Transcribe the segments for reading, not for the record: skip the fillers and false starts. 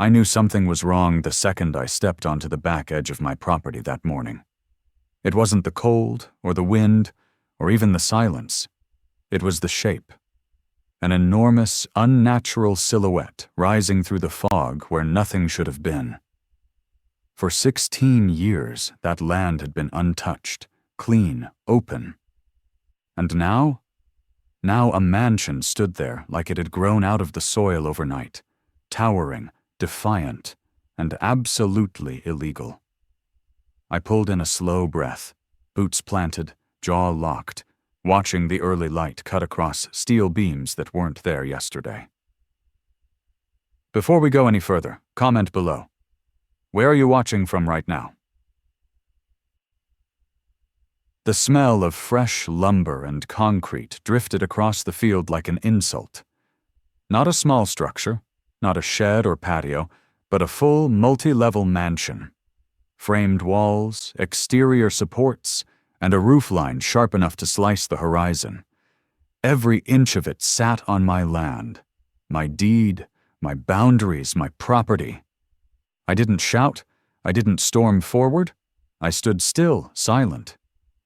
I knew something was wrong the second I stepped onto the back edge of my property that morning. It wasn't the cold, or the wind, or even the silence. It was the shape. An enormous, unnatural silhouette rising through the fog where nothing should have been. For 16 years, that land had been untouched, clean, open. And now a mansion stood there like it had grown out of the soil overnight, towering, defiant, and absolutely illegal. I pulled in a slow breath, boots planted, jaw locked, watching the early light cut across steel beams that weren't there yesterday. Before we go any further, comment below. Where are you watching from right now? The smell of fresh lumber and concrete drifted across the field like an insult. Not a small structure, not a shed or patio, but a full multi-level mansion. Framed walls, exterior supports, and a roofline sharp enough to slice the horizon. Every inch of it sat on my land, my deed, my boundaries, my property. I didn't shout, I didn't storm forward, I stood still, silent,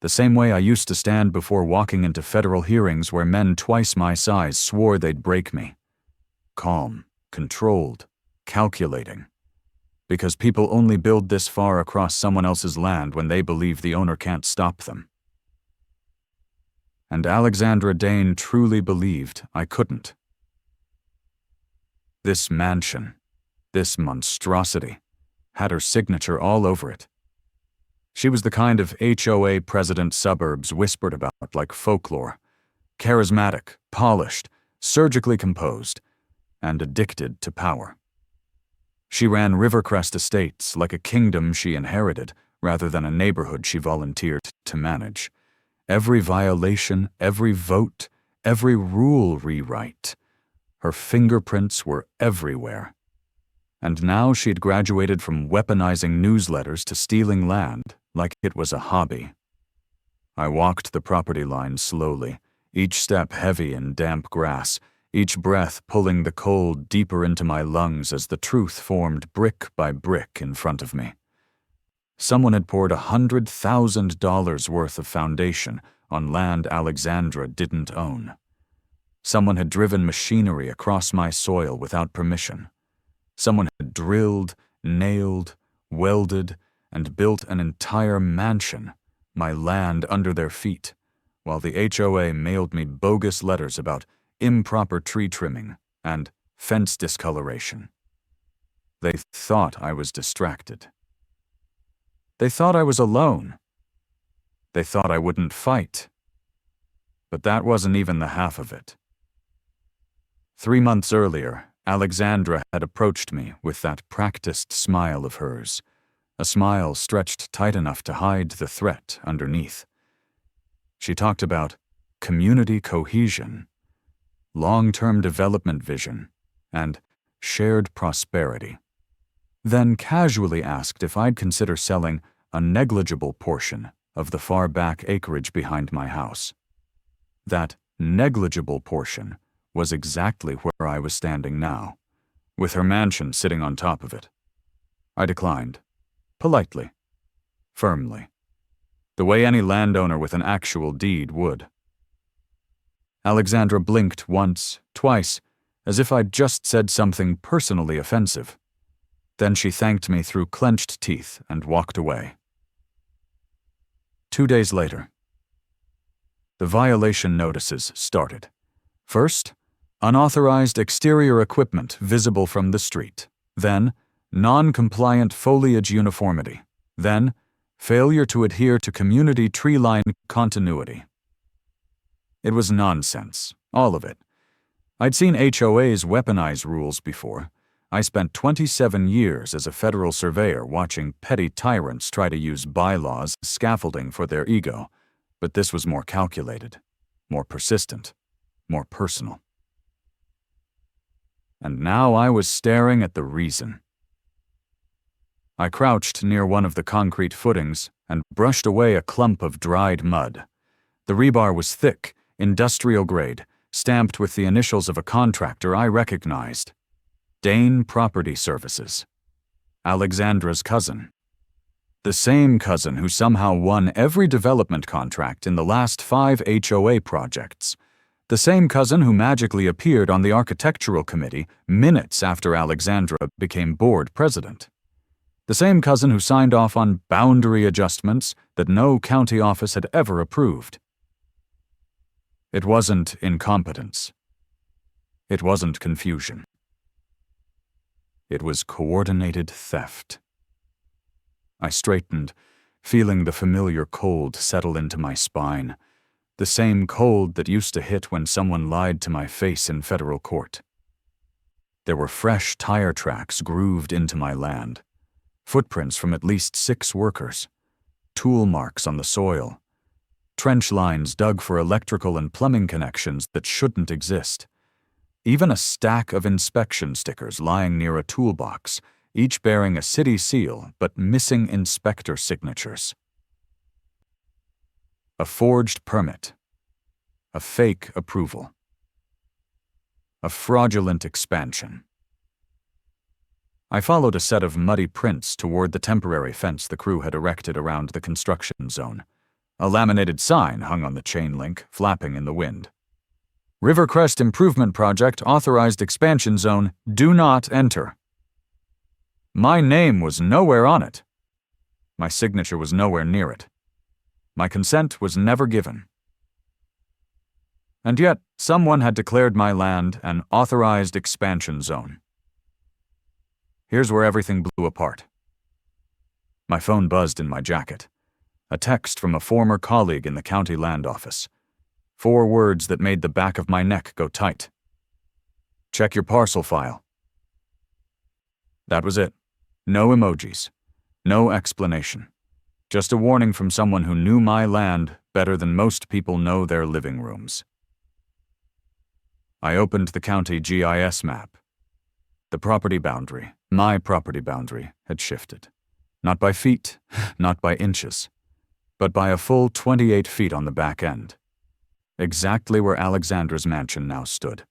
the same way I used to stand before walking into federal hearings where men twice my size swore they'd break me. Calm, controlled, calculating. Because people only build this far across someone else's land when they believe the owner can't stop them. And Alexandra Dane truly believed I couldn't. This mansion, this monstrosity, had her signature all over it. She was the kind of HOA president suburbs whispered about like folklore, charismatic, polished, surgically composed, and addicted to power. She ran Rivercrest Estates like a kingdom she inherited rather than a neighborhood she volunteered to manage. Every violation, every vote, every rule rewrite. Her fingerprints were everywhere. And now she'd graduated from weaponizing newsletters to stealing land like it was a hobby. I walked the property line slowly, each step heavy in damp grass, each breath pulling the cold deeper into my lungs as the truth formed brick by brick in front of me. Someone had poured $100,000 worth of foundation on land Alexandra didn't own. Someone had driven machinery across my soil without permission. Someone had drilled, nailed, welded, and built an entire mansion, my land under their feet, while the HOA mailed me bogus letters about improper tree trimming and fence discoloration. They thought I was distracted. They thought I was alone. They thought I wouldn't fight. But that wasn't even the half of it. 3 months earlier, Alexandra had approached me with that practiced smile of hers, a smile stretched tight enough to hide the threat underneath. She talked about community cohesion, long-term development vision, and shared prosperity. Then casually asked if I'd consider selling a negligible portion of the far back acreage behind my house. That negligible portion was exactly where I was standing now, with her mansion sitting on top of it. I declined, politely, firmly, the way any landowner with an actual deed would. Alexandra blinked once, twice, as if I'd just said something personally offensive. Then she thanked me through clenched teeth and walked away. 2 days later, the violation notices started. First, unauthorized exterior equipment visible from the street. Then, non-compliant foliage uniformity. Then, failure to adhere to community tree line continuity. It was nonsense, all of it. I'd seen HOAs weaponize rules before. I spent 27 years as a federal surveyor watching petty tyrants try to use bylaws as scaffolding for their ego, but this was more calculated, more persistent, more personal. And now I was staring at the reason. I crouched near one of the concrete footings and brushed away a clump of dried mud. The rebar was thick, industrial grade, stamped with the initials of a contractor I recognized. Dane Property Services. Alexandra's cousin. The same cousin who somehow won every development contract in the last 5 HOA projects. The same cousin who magically appeared on the architectural committee minutes after Alexandra became board president. The same cousin who signed off on boundary adjustments that no county office had ever approved. It wasn't incompetence. It wasn't confusion. It was coordinated theft. I straightened, feeling the familiar cold settle into my spine, the same cold that used to hit when someone lied to my face in federal court. There were fresh tire tracks grooved into my land, footprints from at least 6 workers, tool marks on the soil, trench lines dug for electrical and plumbing connections that shouldn't exist, even a stack of inspection stickers lying near a toolbox, each bearing a city seal but missing inspector signatures. A forged permit, a fake approval, a fraudulent expansion. I followed a set of muddy prints toward the temporary fence the crew had erected around the construction zone. A laminated sign hung on the chain link, flapping in the wind. Rivercrest Improvement Project Authorized Expansion Zone, do not enter. My name was nowhere on it. My signature was nowhere near it. My consent was never given. And yet, someone had declared my land an authorized expansion zone. Here's where everything blew apart. My phone buzzed in my jacket. A text from a former colleague in the county land office. 4 words that made the back of my neck go tight. Check your parcel file. That was it. No emojis. No explanation. Just a warning from someone who knew my land better than most people know their living rooms. I opened the county GIS map. The property boundary, my property boundary, had shifted. Not by feet, not by inches, but by a full 28 feet on the back end. Exactly where Alexandra's mansion now stood.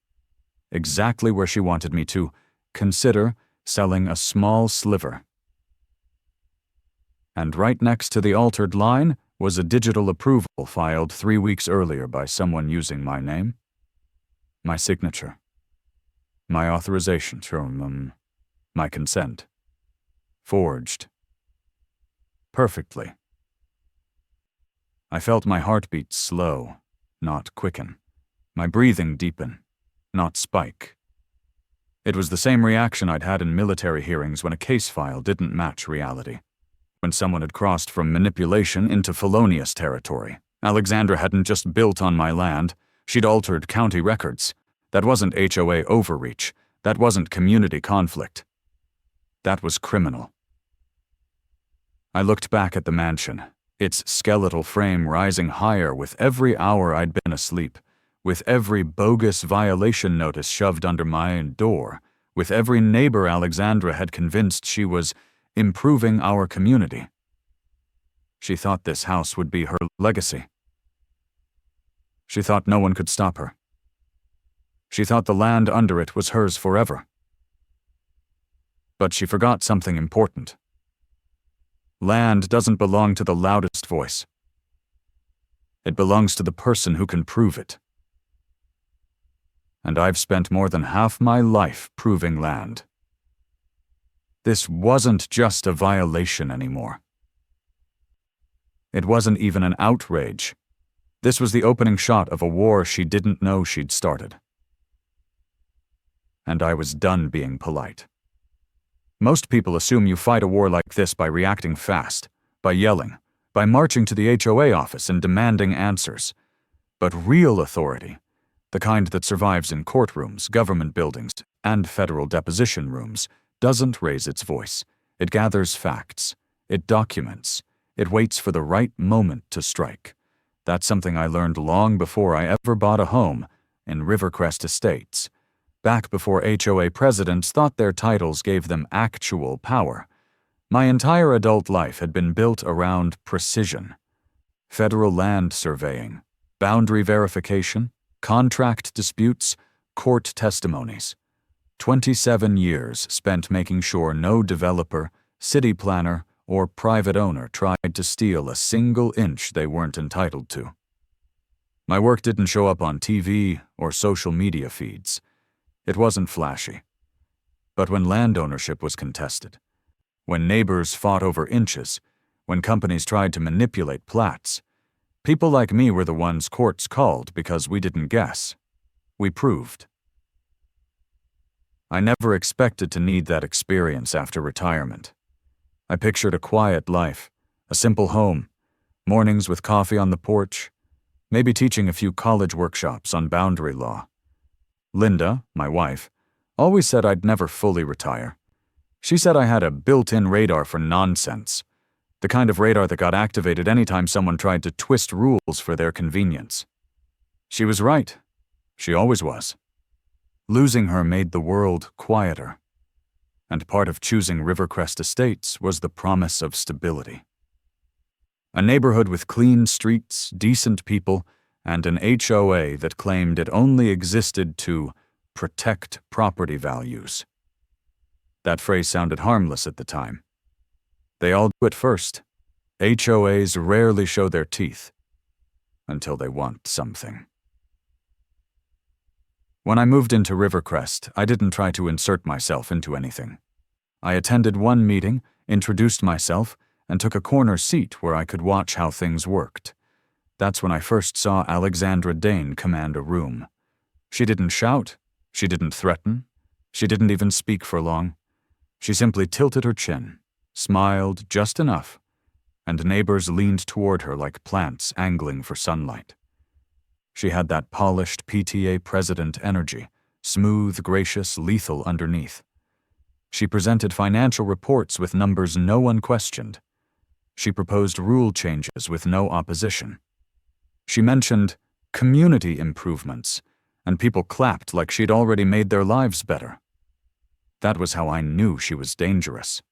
Exactly where she wanted me to consider selling a small sliver. And right next to the altered line was a digital approval filed 3 weeks earlier by someone using my name, my signature, my authorization, my consent. Forged. Perfectly. I felt my heartbeat slow, not quicken. My breathing deepen, not spike. It was the same reaction I'd had in military hearings when a case file didn't match reality. When someone had crossed from manipulation into felonious territory. Alexandra hadn't just built on my land, she'd altered county records. That wasn't HOA overreach. That wasn't community conflict. That was criminal. I looked back at the mansion, its skeletal frame rising higher with every hour I'd been asleep, with every bogus violation notice shoved under my door, with every neighbor Alexandra had convinced she was improving our community. She thought this house would be her legacy. She thought no one could stop her. She thought the land under it was hers forever. But she forgot something important. Land doesn't belong to the loudest voice. It belongs to the person who can prove it. And I've spent more than half my life proving land. This wasn't just a violation anymore. It wasn't even an outrage. This was the opening shot of a war she didn't know she'd started. And I was done being polite. Most people assume you fight a war like this by reacting fast, by yelling, by marching to the HOA office and demanding answers. But real authority, the kind that survives in courtrooms, government buildings, and federal deposition rooms, doesn't raise its voice. It gathers facts. It documents. It waits for the right moment to strike. That's something I learned long before I ever bought a home in Rivercrest Estates. Back before HOA presidents thought their titles gave them actual power. My entire adult life had been built around precision. Federal land surveying, boundary verification, contract disputes, court testimonies. 27 years spent making sure no developer, city planner, or private owner tried to steal a single inch they weren't entitled to. My work didn't show up on TV or social media feeds. It wasn't flashy. But when land ownership was contested, when neighbors fought over inches, when companies tried to manipulate plats, people like me were the ones courts called because we didn't guess. We proved. I never expected to need that experience after retirement. I pictured a quiet life, a simple home, mornings with coffee on the porch, maybe teaching a few college workshops on boundary law. Linda, my wife, always said I'd never fully retire. She said I had a built-in radar for nonsense, the kind of radar that got activated anytime someone tried to twist rules for their convenience. She was right. She always was. Losing her made the world quieter, and part of choosing Rivercrest Estates was the promise of stability. A neighborhood with clean streets, decent people, and an HOA that claimed it only existed to protect property values. That phrase sounded harmless at the time. They all do it first. HOAs rarely show their teeth until they want something. When I moved into Rivercrest, I didn't try to insert myself into anything. I attended one meeting, introduced myself, and took a corner seat where I could watch how things worked. That's when I first saw Alexandra Dane command a room. She didn't shout, she didn't threaten, she didn't even speak for long. She simply tilted her chin, smiled just enough, and neighbors leaned toward her like plants angling for sunlight. She had that polished PTA president energy, smooth, gracious, lethal underneath. She presented financial reports with numbers no one questioned. She proposed rule changes with no opposition. She mentioned community improvements, and people clapped like she'd already made their lives better. That was how I knew she was dangerous.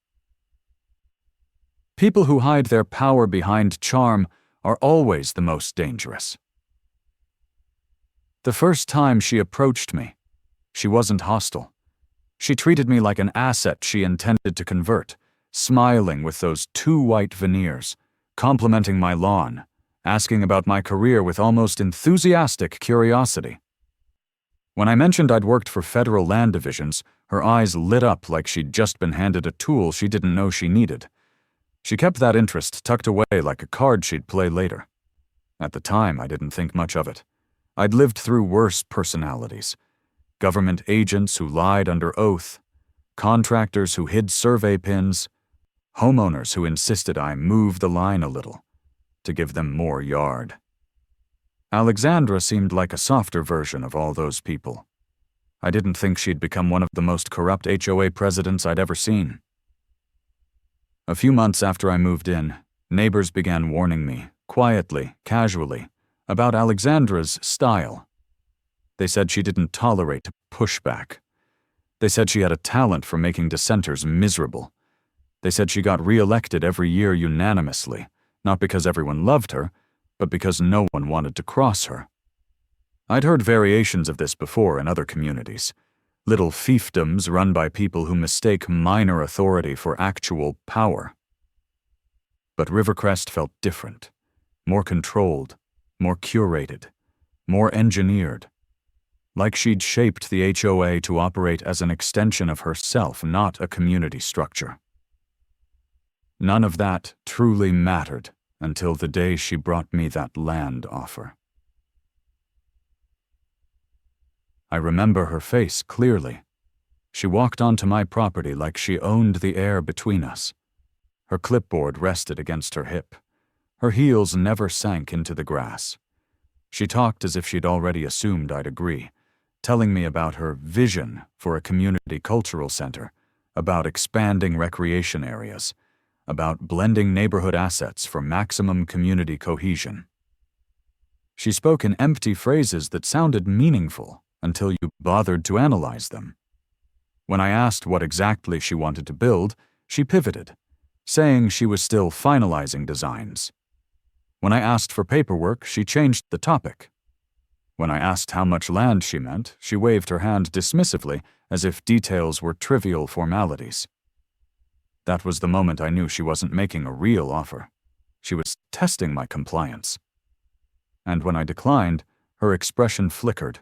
People who hide their power behind charm are always the most dangerous. The first time she approached me, she wasn't hostile. She treated me like an asset she intended to convert, smiling with those two white veneers, complimenting my lawn, asking about my career with almost enthusiastic curiosity. When I mentioned I'd worked for federal land divisions, her eyes lit up like she'd just been handed a tool she didn't know she needed. She kept that interest tucked away like a card she'd play later. At the time, I didn't think much of it. I'd lived through worse personalities. Government agents who lied under oath, contractors who hid survey pins, homeowners who insisted I move the line a little to give them more yard. Alexandra seemed like a softer version of all those people. I didn't think she'd become one of the most corrupt HOA presidents I'd ever seen. A few months after I moved in, neighbors began warning me, quietly, casually, about Alexandra's style. They said she didn't tolerate pushback. They said she had a talent for making dissenters miserable. They said she got re-elected every year unanimously, not because everyone loved her, but because no one wanted to cross her. I'd heard variations of this before in other communities, little fiefdoms run by people who mistake minor authority for actual power. But Rivercrest felt different, more controlled, more curated, more engineered. Like she'd shaped the HOA to operate as an extension of herself, not a community structure. None of that truly mattered until the day she brought me that land offer. I remember her face clearly. She walked onto my property like she owned the air between us. Her clipboard rested against her hip. Her heels never sank into the grass. She talked as if she'd already assumed I'd agree, telling me about her vision for a community cultural center, about expanding recreation areas, about blending neighborhood assets for maximum community cohesion. She spoke in empty phrases that sounded meaningful until you bothered to analyze them. When I asked what exactly she wanted to build, she pivoted, saying she was still finalizing designs. When I asked for paperwork, she changed the topic. When I asked how much land she meant, she waved her hand dismissively, as if details were trivial formalities. That was the moment I knew she wasn't making a real offer. She was testing my compliance. And when I declined, her expression flickered,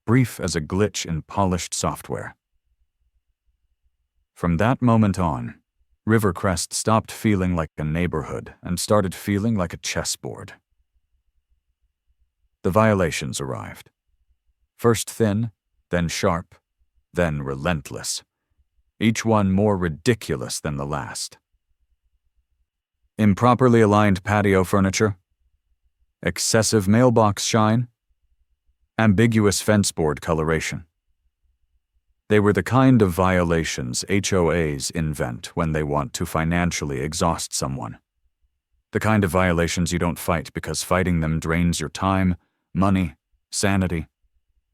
brief as a glitch in polished software. From that moment on, Rivercrest stopped feeling like a neighborhood and started feeling like a chessboard. The violations arrived. First thin, then sharp, then relentless. Each one more ridiculous than the last. Improperly aligned patio furniture, excessive mailbox shine, ambiguous fence board coloration. They were the kind of violations HOAs invent when they want to financially exhaust someone. The kind of violations you don't fight because fighting them drains your time, money, sanity.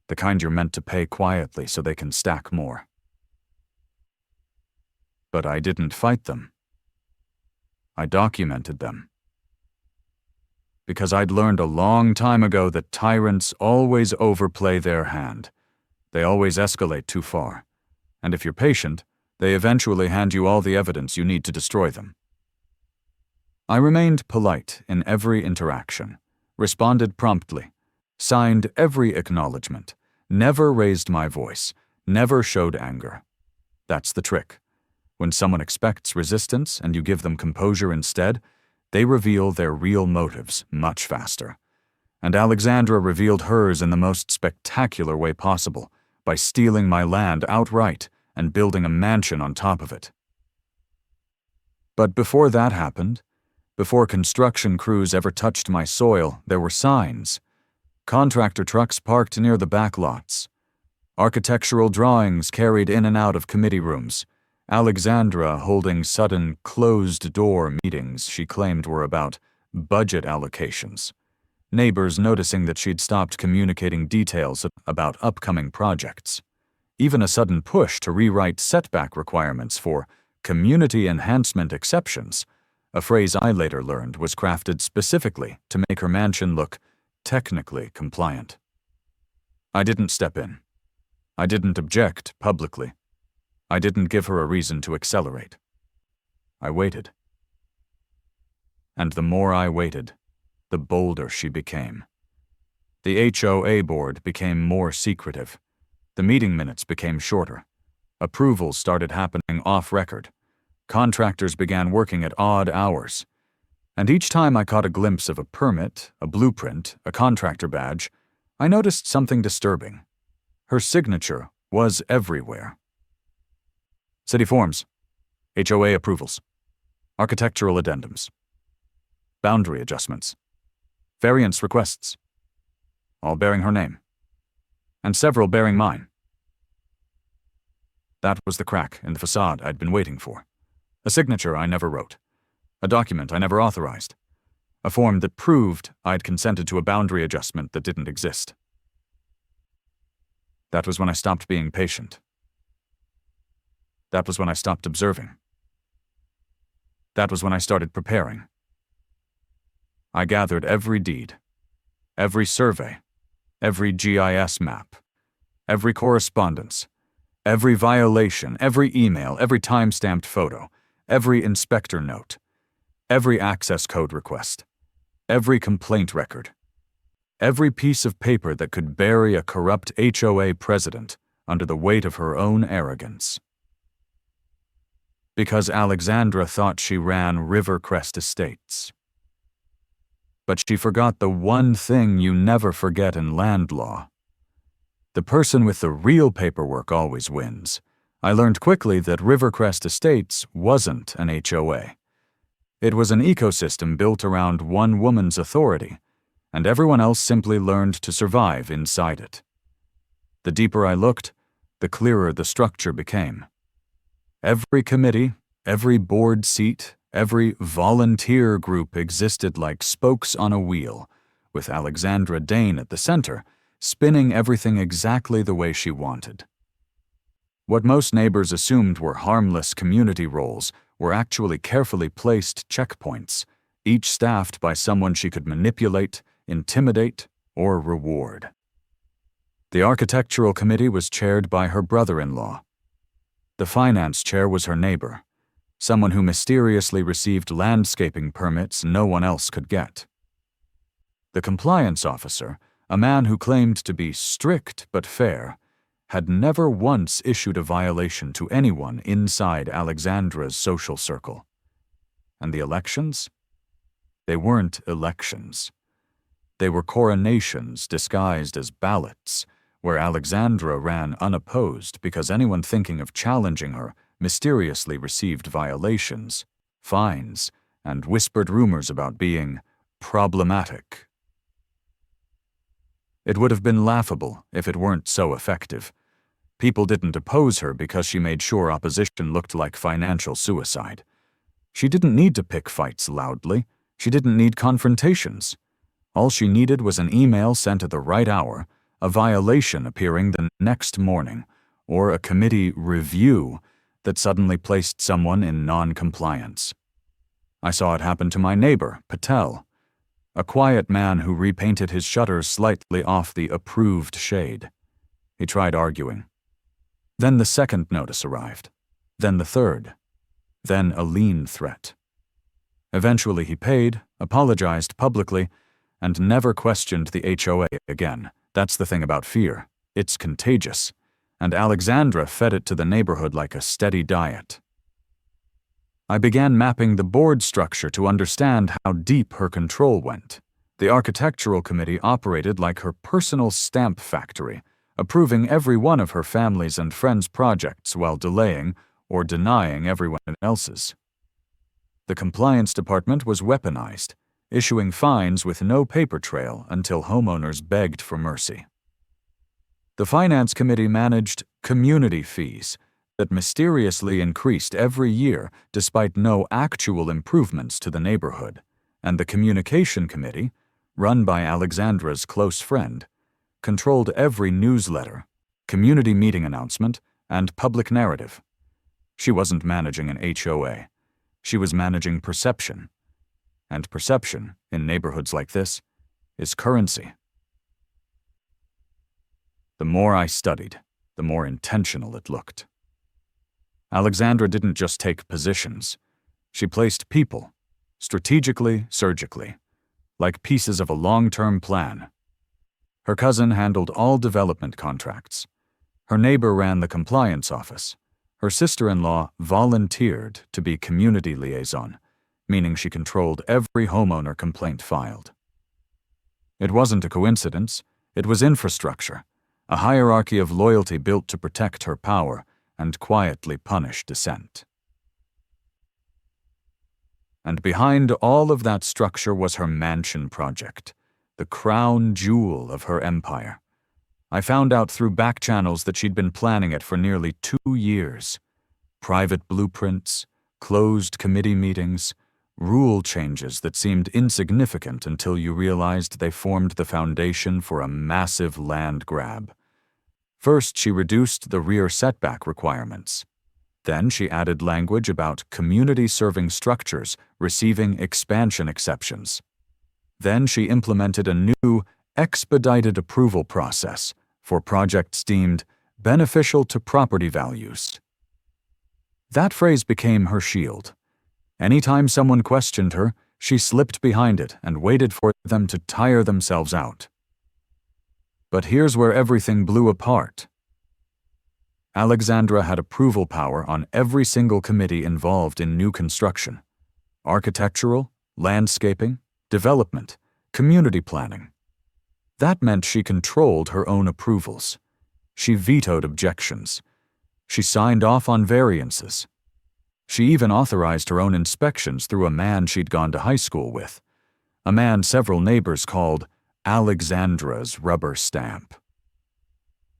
The kind you're meant to pay quietly so they can stack more. But I didn't fight them. I documented them. Because I'd learned a long time ago that tyrants always overplay their hand. They always escalate too far. And if you're patient, they eventually hand you all the evidence you need to destroy them. I remained polite in every interaction, responded promptly, signed every acknowledgement, never raised my voice, never showed anger. That's the trick. When someone expects resistance and you give them composure instead, they reveal their real motives much faster. And Alexandra revealed hers in the most spectacular way possible, by stealing my land outright and building a mansion on top of it. But before that happened, before construction crews ever touched my soil, there were signs. Contractor trucks parked near the back lots. Architectural drawings carried in and out of committee rooms. Alexandra holding sudden closed-door meetings she claimed were about budget allocations. Neighbors noticing that she'd stopped communicating details about upcoming projects. Even a sudden push to rewrite setback requirements for community enhancement exceptions, a phrase I later learned was crafted specifically to make her mansion look technically compliant. I didn't step in. I didn't object publicly. I didn't give her a reason to accelerate. I waited. And the more I waited, the bolder she became. The HOA board became more secretive. The meeting minutes became shorter. Approvals started happening off-record. Contractors began working at odd hours. And each time I caught a glimpse of a permit, a blueprint, a contractor badge, I noticed something disturbing. Her signature was everywhere. City forms, HOA approvals, architectural addendums, boundary adjustments, variance requests, all bearing her name, and several bearing mine. That was the crack in the facade I'd been waiting for. A signature I never wrote, a document I never authorized, a form that proved I'd consented to a boundary adjustment that didn't exist. That was when I stopped being patient. That was when I stopped observing. That was when I started preparing. I gathered every deed, every survey, every GIS map, every correspondence, every violation, every email, every time-stamped photo, every inspector note, every access code request, every complaint record, every piece of paper that could bury a corrupt HOA president under the weight of her own arrogance. Because Alexandra thought she ran Rivercrest Estates. But she forgot the one thing you never forget in land law. The person with the real paperwork always wins. I learned quickly that Rivercrest Estates wasn't an HOA. It was an ecosystem built around one woman's authority, and everyone else simply learned to survive inside it. The deeper I looked, the clearer the structure became. Every committee, every board seat, every volunteer group existed like spokes on a wheel, with Alexandra Dane at the center, spinning everything exactly the way she wanted. What most neighbors assumed were harmless community roles were actually carefully placed checkpoints, each staffed by someone she could manipulate, intimidate, or reward. The architectural committee was chaired by her brother-in-law. The finance chair was her neighbor, someone who mysteriously received landscaping permits no one else could get. The compliance officer, a man who claimed to be strict but fair, had never once issued a violation to anyone inside Alexandra's social circle. And the elections? They weren't elections. They were coronations disguised as ballots, where Alexandra ran unopposed because anyone thinking of challenging her mysteriously received violations, fines, and whispered rumors about being problematic. It would have been laughable if it weren't so effective. People didn't oppose her because she made sure opposition looked like financial suicide. She didn't need to pick fights loudly. She didn't need confrontations. All she needed was an email sent at the right hour, a violation appearing the next morning, or a committee review that suddenly placed someone in non-compliance. I saw it happen to my neighbor, Patel, a quiet man who repainted his shutters slightly off the approved shade. He tried arguing. Then the second notice arrived. Then the third. Then a lien threat. Eventually he paid, apologized publicly, and never questioned the HOA again. That's the thing about fear. It's contagious. And Alexandra fed it to the neighborhood like a steady diet. I began mapping the board structure to understand how deep her control went. The architectural committee operated like her personal stamp factory, approving every one of her family's and friends' projects while delaying or denying everyone else's. The compliance department was weaponized, issuing fines with no paper trail until homeowners begged for mercy. The finance committee managed community fees that mysteriously increased every year despite no actual improvements to the neighborhood, and the communication committee, run by Alexandra's close friend, controlled every newsletter, community meeting announcement, and public narrative. She wasn't managing an HOA. She was managing perception. And perception, in neighborhoods like this, is currency. The more I studied, the more intentional it looked. Alexandra didn't just take positions. She placed people, strategically, surgically, like pieces of a long-term plan. Her cousin handled all development contracts. Her neighbor ran the compliance office. Her sister-in-law volunteered to be community liaison, meaning she controlled every homeowner complaint filed. It wasn't a coincidence. It was infrastructure, a hierarchy of loyalty built to protect her power and quietly punish dissent. And behind all of that structure was her mansion project, the crown jewel of her empire. I found out through back channels that she'd been planning it for nearly 2 years. Private blueprints, closed committee meetings, rule changes that seemed insignificant until you realized they formed the foundation for a massive land grab. First, she reduced the rear setback requirements. Then she added language about community-serving structures receiving expansion exceptions. Then she implemented a new, expedited approval process for projects deemed beneficial to property values. That phrase became her shield. Anytime someone questioned her, she slipped behind it and waited for them to tire themselves out. But here's where everything blew apart. Alexandra had approval power on every single committee involved in new construction: architectural, landscaping, development, community planning. That meant she controlled her own approvals. She vetoed objections. She signed off on variances. She even authorized her own inspections through a man she'd gone to high school with, a man several neighbors called Alexandra's rubber stamp.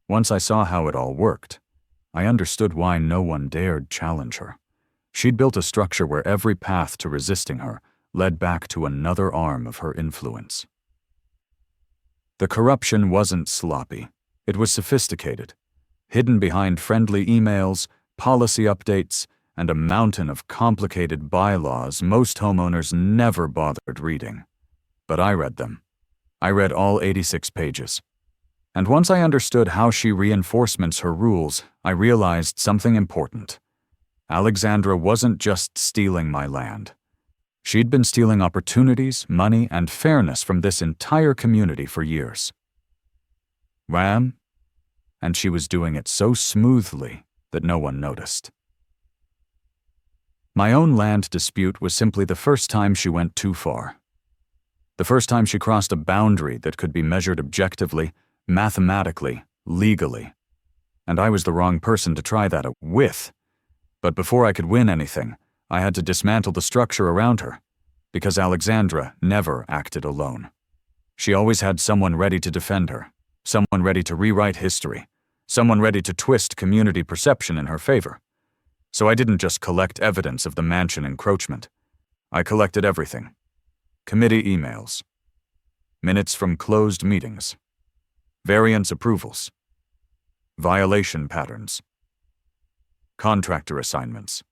Once I saw how it all worked, I understood why no one dared challenge her. She'd built a structure where every path to resisting her led back to another arm of her influence. The corruption wasn't sloppy. It was sophisticated, hidden behind friendly emails, policy updates, and a mountain of complicated bylaws most homeowners never bothered reading. But I read them. I read all 86 pages. And once I understood how she reinforcements her rules, I realized something important. Alexandra wasn't just stealing my land. She'd been stealing opportunities, money, and fairness from this entire community for years. Wham! And she was doing it so smoothly that no one noticed. My own land dispute was simply the first time she went too far. The first time she crossed a boundary that could be measured objectively, mathematically, legally. And I was the wrong person to try that with. But before I could win anything, I had to dismantle the structure around her, because Alexandra never acted alone. She always had someone ready to defend her, someone ready to rewrite history, someone ready to twist community perception in her favor. So I didn't just collect evidence of the mansion encroachment. I collected everything. Committee emails, minutes from closed meetings, variance approvals, violation patterns, contractor assignments,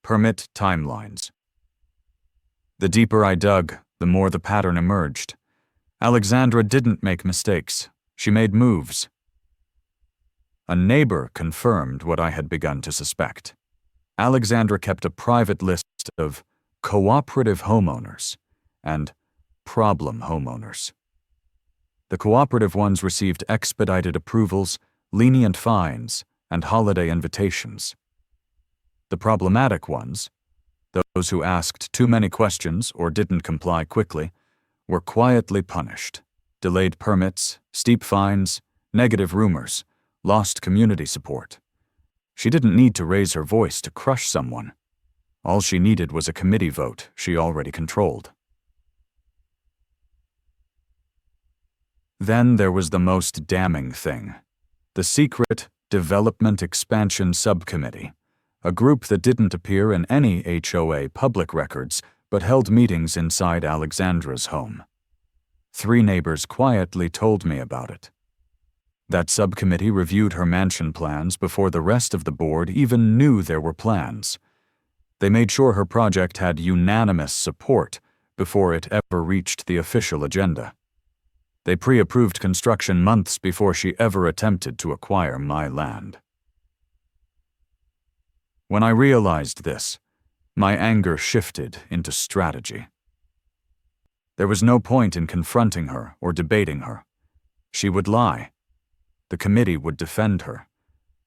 permit timelines. The deeper I dug, the more the pattern emerged. Alexandra didn't make mistakes. She made moves. A neighbor confirmed what I had begun to suspect. Alexandra kept a private list of cooperative homeowners and problem homeowners. The cooperative ones received expedited approvals, lenient fines, and holiday invitations. The problematic ones, those who asked too many questions or didn't comply quickly, were quietly punished. Delayed permits, steep fines, negative rumors, lost community support. She didn't need to raise her voice to crush someone. All she needed was a committee vote she already controlled. Then there was the most damning thing. The secret Development Expansion Subcommittee, a group that didn't appear in any HOA public records but held meetings inside Alexandra's home. 3 neighbors quietly told me about it. That subcommittee reviewed her mansion plans before the rest of the board even knew there were plans. They made sure her project had unanimous support before it ever reached the official agenda. They pre-approved construction months before she ever attempted to acquire my land. When I realized this, my anger shifted into strategy. There was no point in confronting her or debating her. She would lie. The committee would defend her.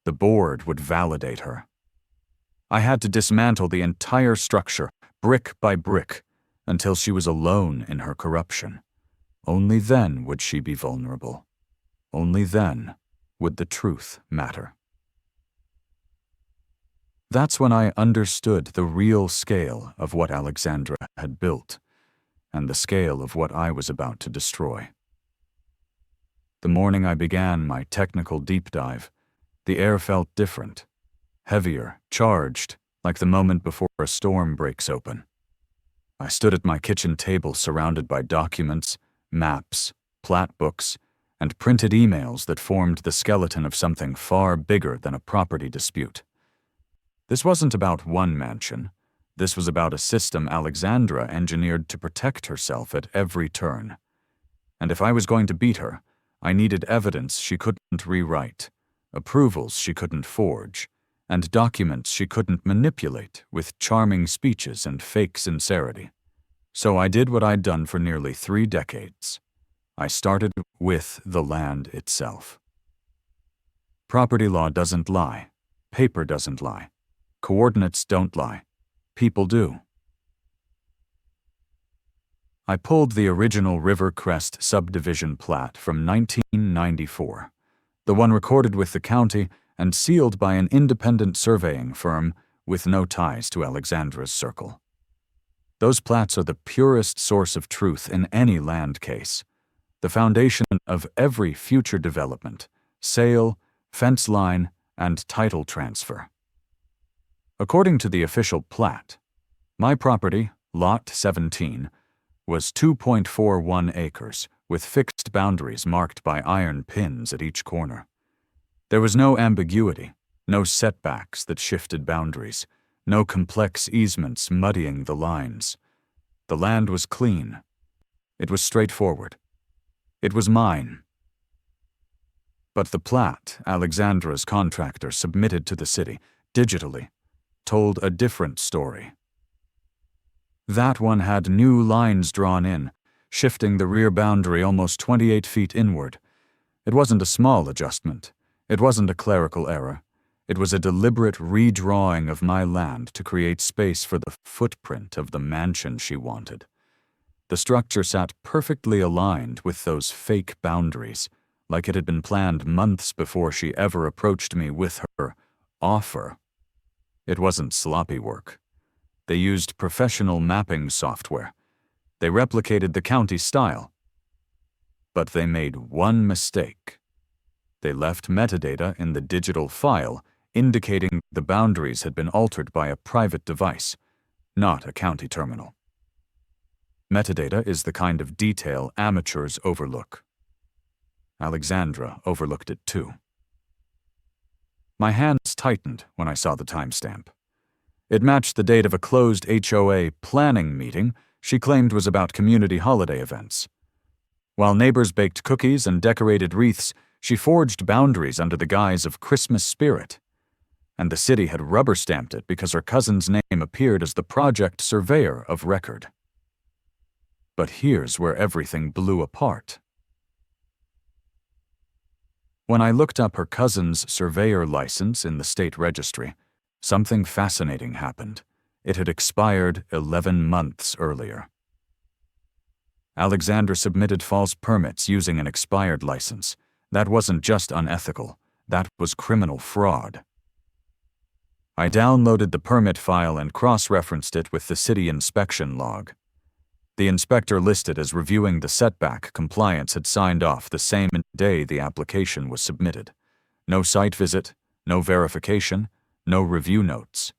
The board would validate her. I had to dismantle the entire structure, brick by brick, until she was alone in her corruption. Only then would she be vulnerable. Only then would the truth matter. That's when I understood the real scale of what Alexandra had built, and the scale of what I was about to destroy. The morning I began my technical deep dive, the air felt different, heavier, charged, like the moment before a storm breaks open. I stood at my kitchen table surrounded by documents, maps, plat books, and printed emails that formed the skeleton of something far bigger than a property dispute. This wasn't about one mansion. This was about a system Alexandra engineered to protect herself at every turn. And if I was going to beat her, I needed evidence she couldn't rewrite, approvals she couldn't forge, and documents she couldn't manipulate with charming speeches and fake sincerity. So I did what I'd done for nearly 3 decades. I started with the land itself. Property law doesn't lie. Paper doesn't lie. Coordinates don't lie. People do. I pulled the original River Crest subdivision plat from 1994, the one recorded with the county and sealed by an independent surveying firm with no ties to Alexandra's circle. Those plats are the purest source of truth in any land case, the foundation of every future development, sale, fence line, and title transfer. According to the official plat, my property, Lot 17, was 2.41 acres, with fixed boundaries marked by iron pins at each corner. There was no ambiguity, no setbacks that shifted boundaries, no complex easements muddying the lines. The land was clean. It was straightforward. It was mine. But the plat Alexandra's contractor submitted to the city, digitally, told a different story. That one had new lines drawn in, shifting the rear boundary almost 28 feet inward. It wasn't a small adjustment. It wasn't a clerical error. It was a deliberate redrawing of my land to create space for the footprint of the mansion she wanted. The structure sat perfectly aligned with those fake boundaries, like it had been planned months before she ever approached me with her offer. It wasn't sloppy work. They used professional mapping software. They replicated the county style. But they made one mistake. They left metadata in the digital file indicating the boundaries had been altered by a private device, not a county terminal. Metadata is the kind of detail amateurs overlook. Alexandra overlooked it too. My hands tightened when I saw the timestamp. It matched the date of a closed HOA planning meeting she claimed was about community holiday events. While neighbors baked cookies and decorated wreaths, she forged boundaries under the guise of Christmas spirit. And the city had rubber-stamped it because her cousin's name appeared as the project surveyor of record. But here's where everything blew apart. When I looked up her cousin's surveyor license in the state registry, something fascinating happened. It had expired 11 months earlier. Alexandra submitted false permits using an expired license. That wasn't just unethical, that was criminal fraud. I downloaded the permit file and cross-referenced it with the city inspection log. The inspector listed as reviewing the setback compliance had signed off the same day the application was submitted. No site visit, no verification, no review notes.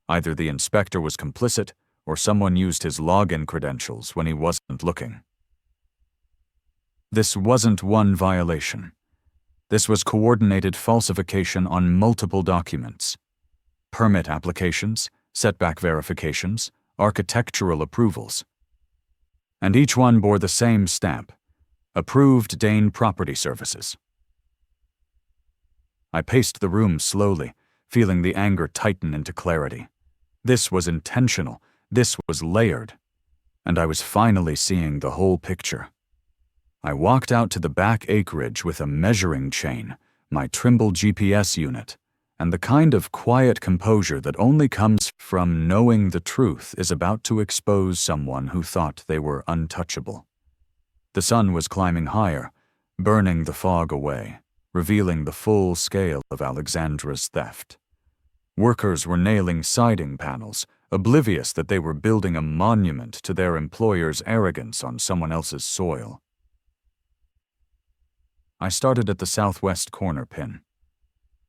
Either the inspector was complicit or someone used his login credentials when he wasn't looking. This wasn't one violation. This was coordinated falsification on multiple documents. Permit applications, setback verifications, architectural approvals. And each one bore the same stamp, Approved Dane Property Services. I paced the room slowly, feeling the anger tighten into clarity. This was intentional, this was layered, and I was finally seeing the whole picture. I walked out to the back acreage with a measuring chain, my Trimble GPS unit, and the kind of quiet composure that only comes from knowing the truth is about to expose someone who thought they were untouchable. The sun was climbing higher, burning the fog away, revealing the full scale of Alexandra's theft. Workers were nailing siding panels, oblivious that they were building a monument to their employer's arrogance on someone else's soil. I started at the southwest corner pin.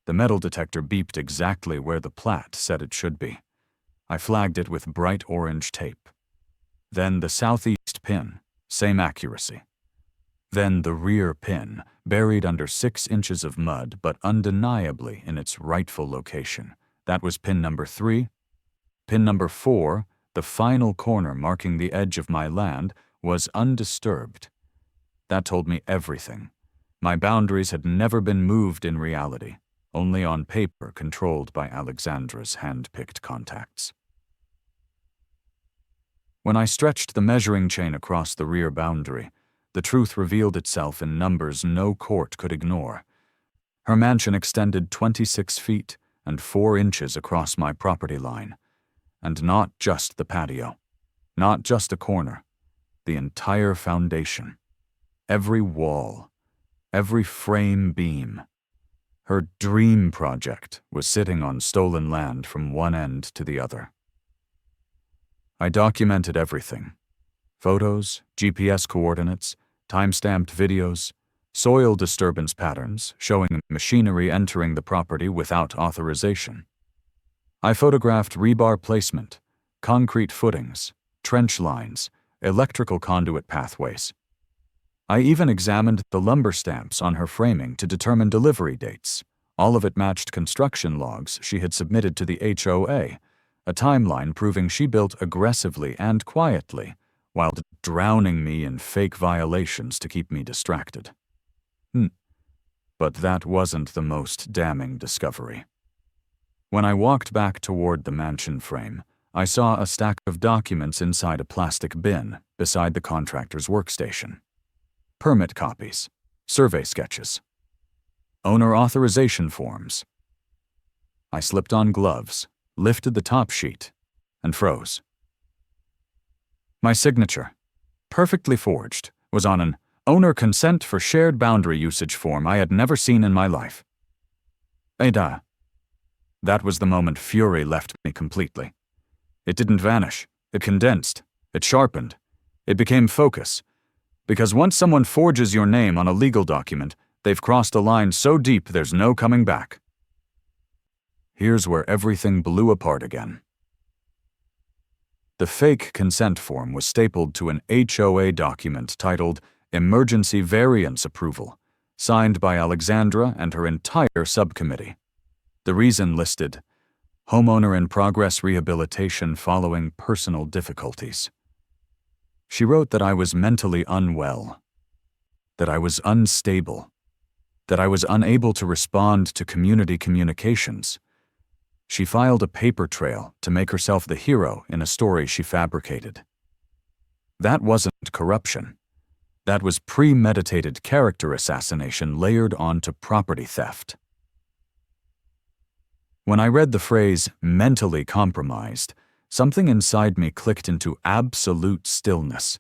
The metal detector beeped exactly where the plat said it should be. I flagged it with bright orange tape. Then the southeast pin, same accuracy. Then the rear pin, buried under 6 inches of mud but undeniably in its rightful location. That was pin number 3. Pin number 4, the final corner marking the edge of my land, was undisturbed. That told me everything. My boundaries had never been moved in reality, only on paper controlled by Alexandra's hand-picked contacts. When I stretched the measuring chain across the rear boundary, the truth revealed itself in numbers no court could ignore. Her mansion extended 26 feet and 4 inches across my property line. And not just the patio, not just a corner, the entire foundation, every wall, every frame beam. Her dream project was sitting on stolen land from one end to the other. I documented everything. Photos, GPS coordinates, time-stamped videos, soil disturbance patterns showing machinery entering the property without authorization. I photographed rebar placement, concrete footings, trench lines, electrical conduit pathways. I even examined the lumber stamps on her framing to determine delivery dates. All of it matched construction logs she had submitted to the HOA, a timeline proving she built aggressively and quietly, while drowning me in fake violations to keep me distracted. But that wasn't the most damning discovery. When I walked back toward the mansion frame, I saw a stack of documents inside a plastic bin beside the contractor's workstation. Permit copies, survey sketches, owner authorization forms. I slipped on gloves, lifted the top sheet, and froze. My signature, perfectly forged, was on an owner consent for shared boundary usage form I had never seen in my life. Ada. That was the moment fury left me completely. It didn't vanish. It condensed. It sharpened. It became focus. Because once someone forges your name on a legal document, they've crossed a line so deep there's no coming back. Here's where everything blew apart again. The fake consent form was stapled to an HOA document titled Emergency Variance Approval, signed by Alexandra and her entire subcommittee. The reason listed: homeowner in progress rehabilitation following personal difficulties. She wrote that I was mentally unwell, that I was unstable, that I was unable to respond to community communications. She filed a paper trail to make herself the hero in a story she fabricated. That wasn't corruption. That was premeditated character assassination layered onto property theft. When I read the phrase mentally compromised, something inside me clicked into absolute stillness,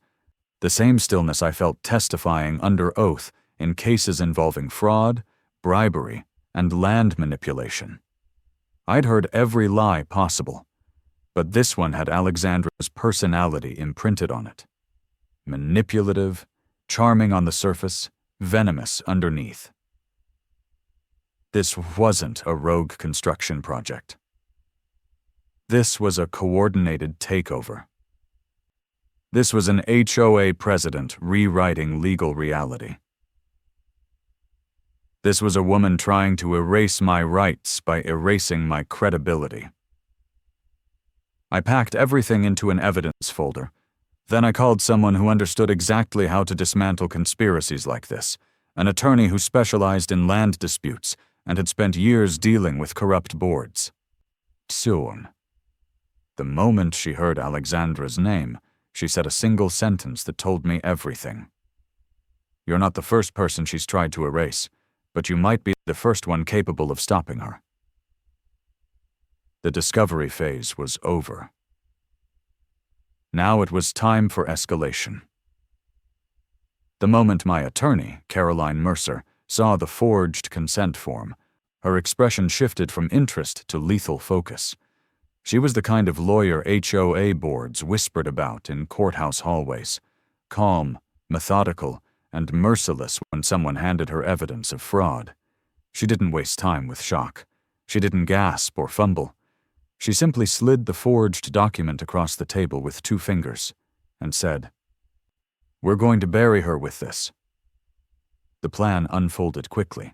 the same stillness I felt testifying under oath in cases involving fraud, bribery, and land manipulation. I'd heard every lie possible, but this one had Alexandra's personality imprinted on it. Manipulative, charming on the surface, venomous underneath. This wasn't a rogue construction project. This was a coordinated takeover. This was an HOA president rewriting legal reality. This was a woman trying to erase my rights by erasing my credibility. I packed everything into an evidence folder. Then I called someone who understood exactly how to dismantle conspiracies like this, an attorney who specialized in land disputes and had spent years dealing with corrupt boards. Soon. The moment she heard Alexandra's name, she said a single sentence that told me everything. You're not the first person she's tried to erase, but you might be the first one capable of stopping her. The discovery phase was over. Now it was time for escalation. The moment my attorney, Caroline Mercer, saw the forged consent form, her expression shifted from interest to lethal focus. She was the kind of lawyer HOA boards whispered about in courthouse hallways, calm, methodical, and merciless when someone handed her evidence of fraud. She didn't waste time with shock. She didn't gasp or fumble. She simply slid the forged document across the table with 2 fingers and said, "We're going to bury her with this." The plan unfolded quickly.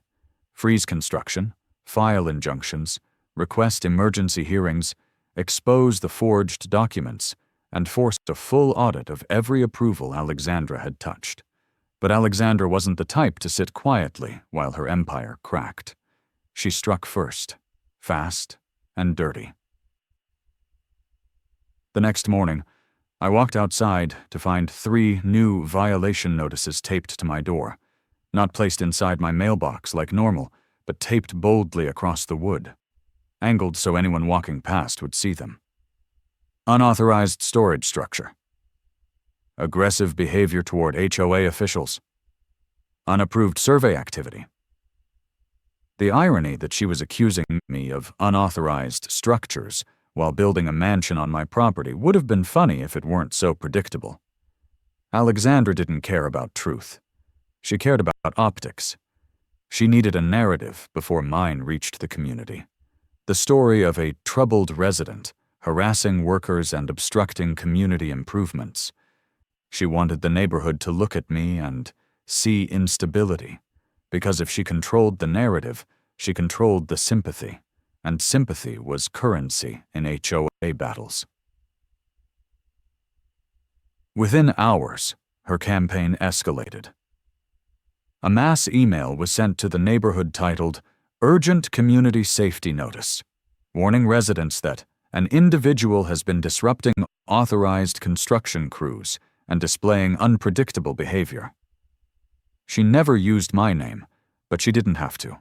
Freeze construction, file injunctions, request emergency hearings, expose the forged documents, and force a full audit of every approval Alexandra had touched. But Alexandra wasn't the type to sit quietly while her empire cracked. She struck first, fast and dirty. The next morning, I walked outside to find 3 new violation notices taped to my door, not placed inside my mailbox like normal, but taped boldly across the wood, angled so anyone walking past would see them. Unauthorized storage structure. Aggressive behavior toward HOA officials. Unapproved survey activity. The irony that she was accusing me of unauthorized structures while building a mansion on my property would have been funny if it weren't so predictable. Alexandra didn't care about truth. She cared about optics. She needed a narrative before mine reached the community. The story of a troubled resident harassing workers and obstructing community improvements. She wanted the neighborhood to look at me and see instability, because if she controlled the narrative, she controlled the sympathy, and sympathy was currency in HOA battles. Within hours, her campaign escalated. A mass email was sent to the neighborhood titled Urgent Community Safety Notice, warning residents that an individual has been disrupting authorized construction crews and displaying unpredictable behavior. She never used my name, but she didn't have to.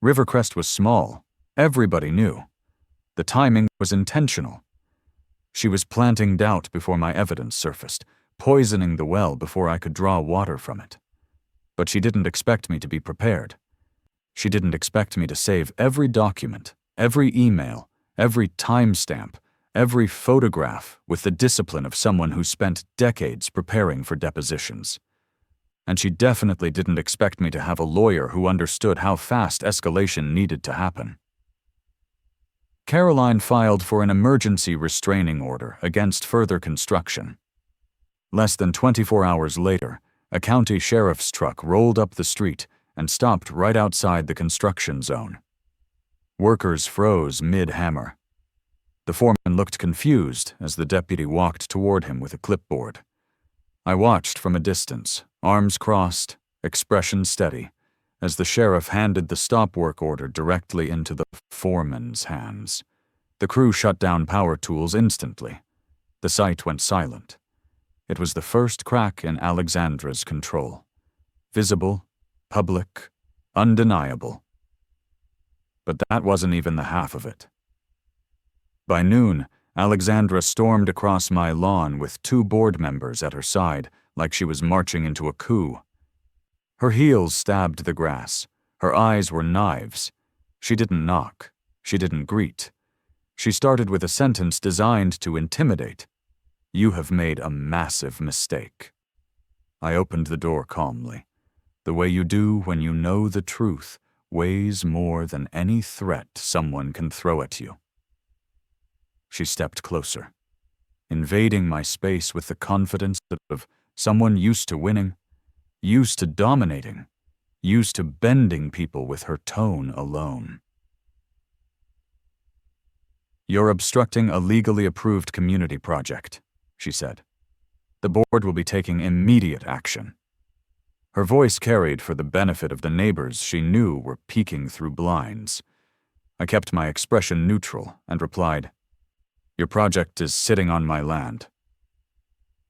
Rivercrest was small. Everybody knew. The timing was intentional. She was planting doubt before my evidence surfaced, poisoning the well before I could draw water from it. But she didn't expect me to be prepared. She didn't expect me to save every document, every email, every timestamp, every photograph with the discipline of someone who spent decades preparing for depositions. And she definitely didn't expect me to have a lawyer who understood how fast escalation needed to happen. Caroline filed for an emergency restraining order against further construction. Less than 24 hours later, a county sheriff's truck rolled up the street and stopped right outside the construction zone. Workers froze mid-hammer. The foreman looked confused as the deputy walked toward him with a clipboard. I watched from a distance, arms crossed, expression steady, as the sheriff handed the stop work order directly into the foreman's hands. The crew shut down power tools instantly. The site went silent. It was the first crack in Alexandra's control. Visible, public, undeniable. But that wasn't even the half of it. By noon, Alexandra stormed across my lawn with 2 board members at her side, like she was marching into a coup. Her heels stabbed the grass. Her eyes were knives. She didn't knock. She didn't greet. She started with a sentence designed to intimidate. "You have made a massive mistake." I opened the door calmly. The way you do when you know the truth weighs more than any threat someone can throw at you. She stepped closer, invading my space with the confidence of someone used to winning, used to dominating, used to bending people with her tone alone. "You're obstructing a legally approved community project," she said. "The board will be taking immediate action." Her voice carried for the benefit of the neighbors she knew were peeking through blinds. I kept my expression neutral and replied, "Your project is sitting on my land."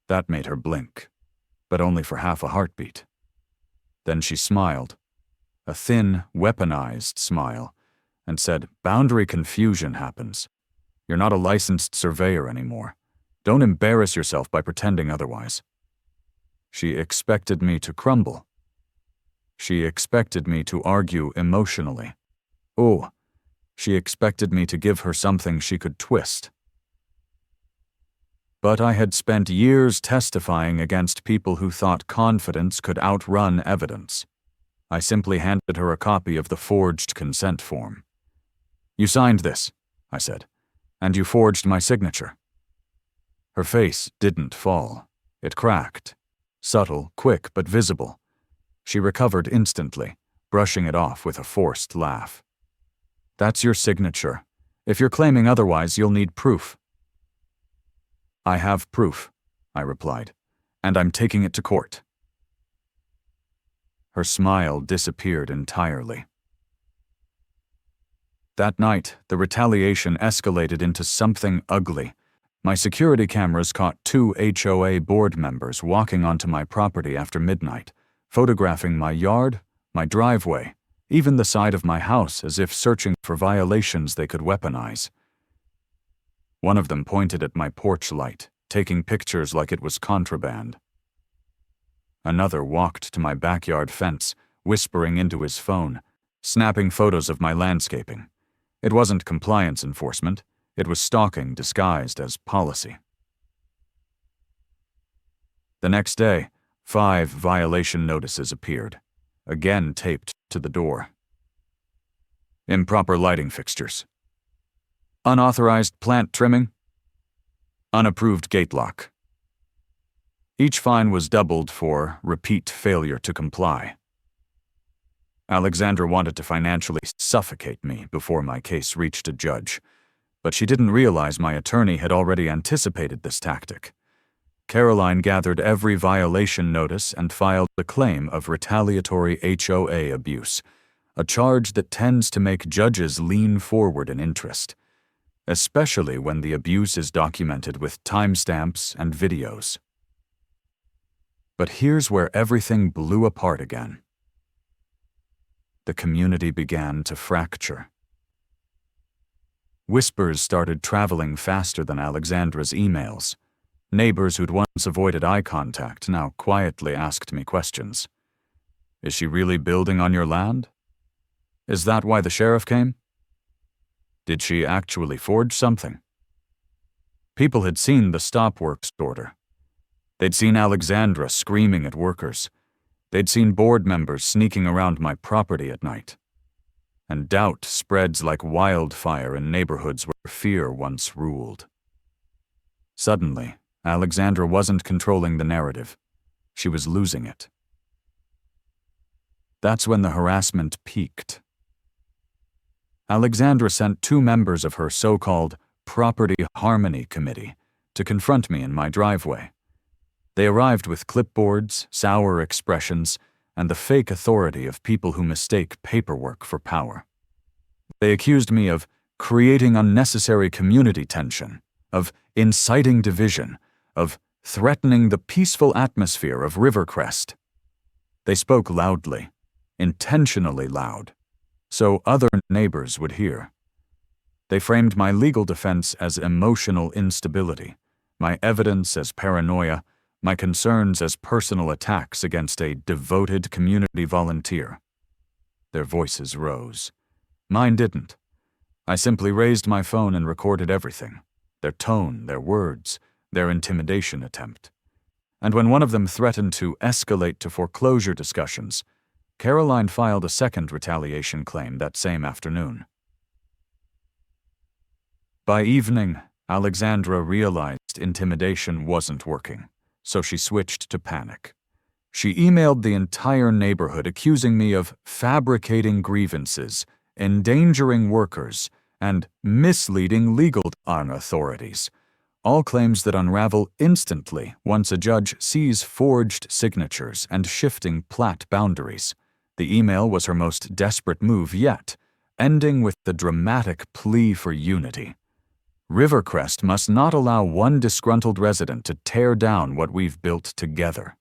That made her blink, but only for half a heartbeat. Then she smiled, a thin, weaponized smile, and said, "Boundary confusion happens. You're not a licensed surveyor anymore. Don't embarrass yourself by pretending otherwise." She expected me to crumble. She expected me to argue emotionally. Oh, she expected me to give her something she could twist. But I had spent years testifying against people who thought confidence could outrun evidence. I simply handed her a copy of the forged consent form. "You signed this," I said, "and you forged my signature." Her face didn't fall. It cracked. Subtle, quick, but visible. She recovered instantly, brushing it off with a forced laugh. "That's your signature. If you're claiming otherwise, you'll need proof." "I have proof," I replied, "and I'm taking it to court." Her smile disappeared entirely. That night, the retaliation escalated into something ugly. My security cameras caught 2 HOA board members walking onto my property after midnight, photographing my yard, my driveway, even the side of my house as if searching for violations they could weaponize. One of them pointed at my porch light, taking pictures like it was contraband. Another walked to my backyard fence, whispering into his phone, snapping photos of my landscaping. It wasn't compliance enforcement. It was stalking disguised as policy. The next day, 5 violation notices appeared, again taped to the door. Improper lighting fixtures. Unauthorized plant trimming. Unapproved gate lock. Each fine was doubled for repeat failure to comply. Alexandra wanted to financially suffocate me before my case reached a judge, but she didn't realize my attorney had already anticipated this tactic. Caroline gathered every violation notice and filed a claim of retaliatory HOA abuse, a charge that tends to make judges lean forward in interest, especially when the abuse is documented with timestamps and videos. But here's where everything blew apart again. The community began to fracture. Whispers started traveling faster than Alexandra's emails. Neighbors who'd once avoided eye contact now quietly asked me questions. Is she really building on your land? Is that why the sheriff came? Did she actually forge something? People had seen the stop works order. They'd seen Alexandra screaming at workers. They'd seen board members sneaking around my property at night. And doubt spreads like wildfire in neighborhoods where fear once ruled. Suddenly, Alexandra wasn't controlling the narrative. She was losing it. That's when the harassment peaked. Alexandra sent 2 members of her so-called Property Harmony Committee to confront me in my driveway. They arrived with clipboards, sour expressions, and the fake authority of people who mistake paperwork for power. They accused me of creating unnecessary community tension, of inciting division, of threatening the peaceful atmosphere of Rivercrest. They spoke loudly, intentionally loud, so other neighbors would hear. They framed my legal defense as emotional instability, my evidence as paranoia, my concerns as personal attacks against a devoted community volunteer. Their voices rose. Mine didn't. I simply raised my phone and recorded everything, their tone, their words, their intimidation attempt. And when one of them threatened to escalate to foreclosure discussions, Caroline filed a second retaliation claim that same afternoon. By evening, Alexandra realized intimidation wasn't working, so she switched to panic. She emailed the entire neighborhood accusing me of fabricating grievances, endangering workers, and misleading legal authorities, all claims that unravel instantly once a judge sees forged signatures and shifting plat boundaries. The email was her most desperate move yet, ending with the dramatic plea for unity. Rivercrest must not allow one disgruntled resident to tear down what we've built together.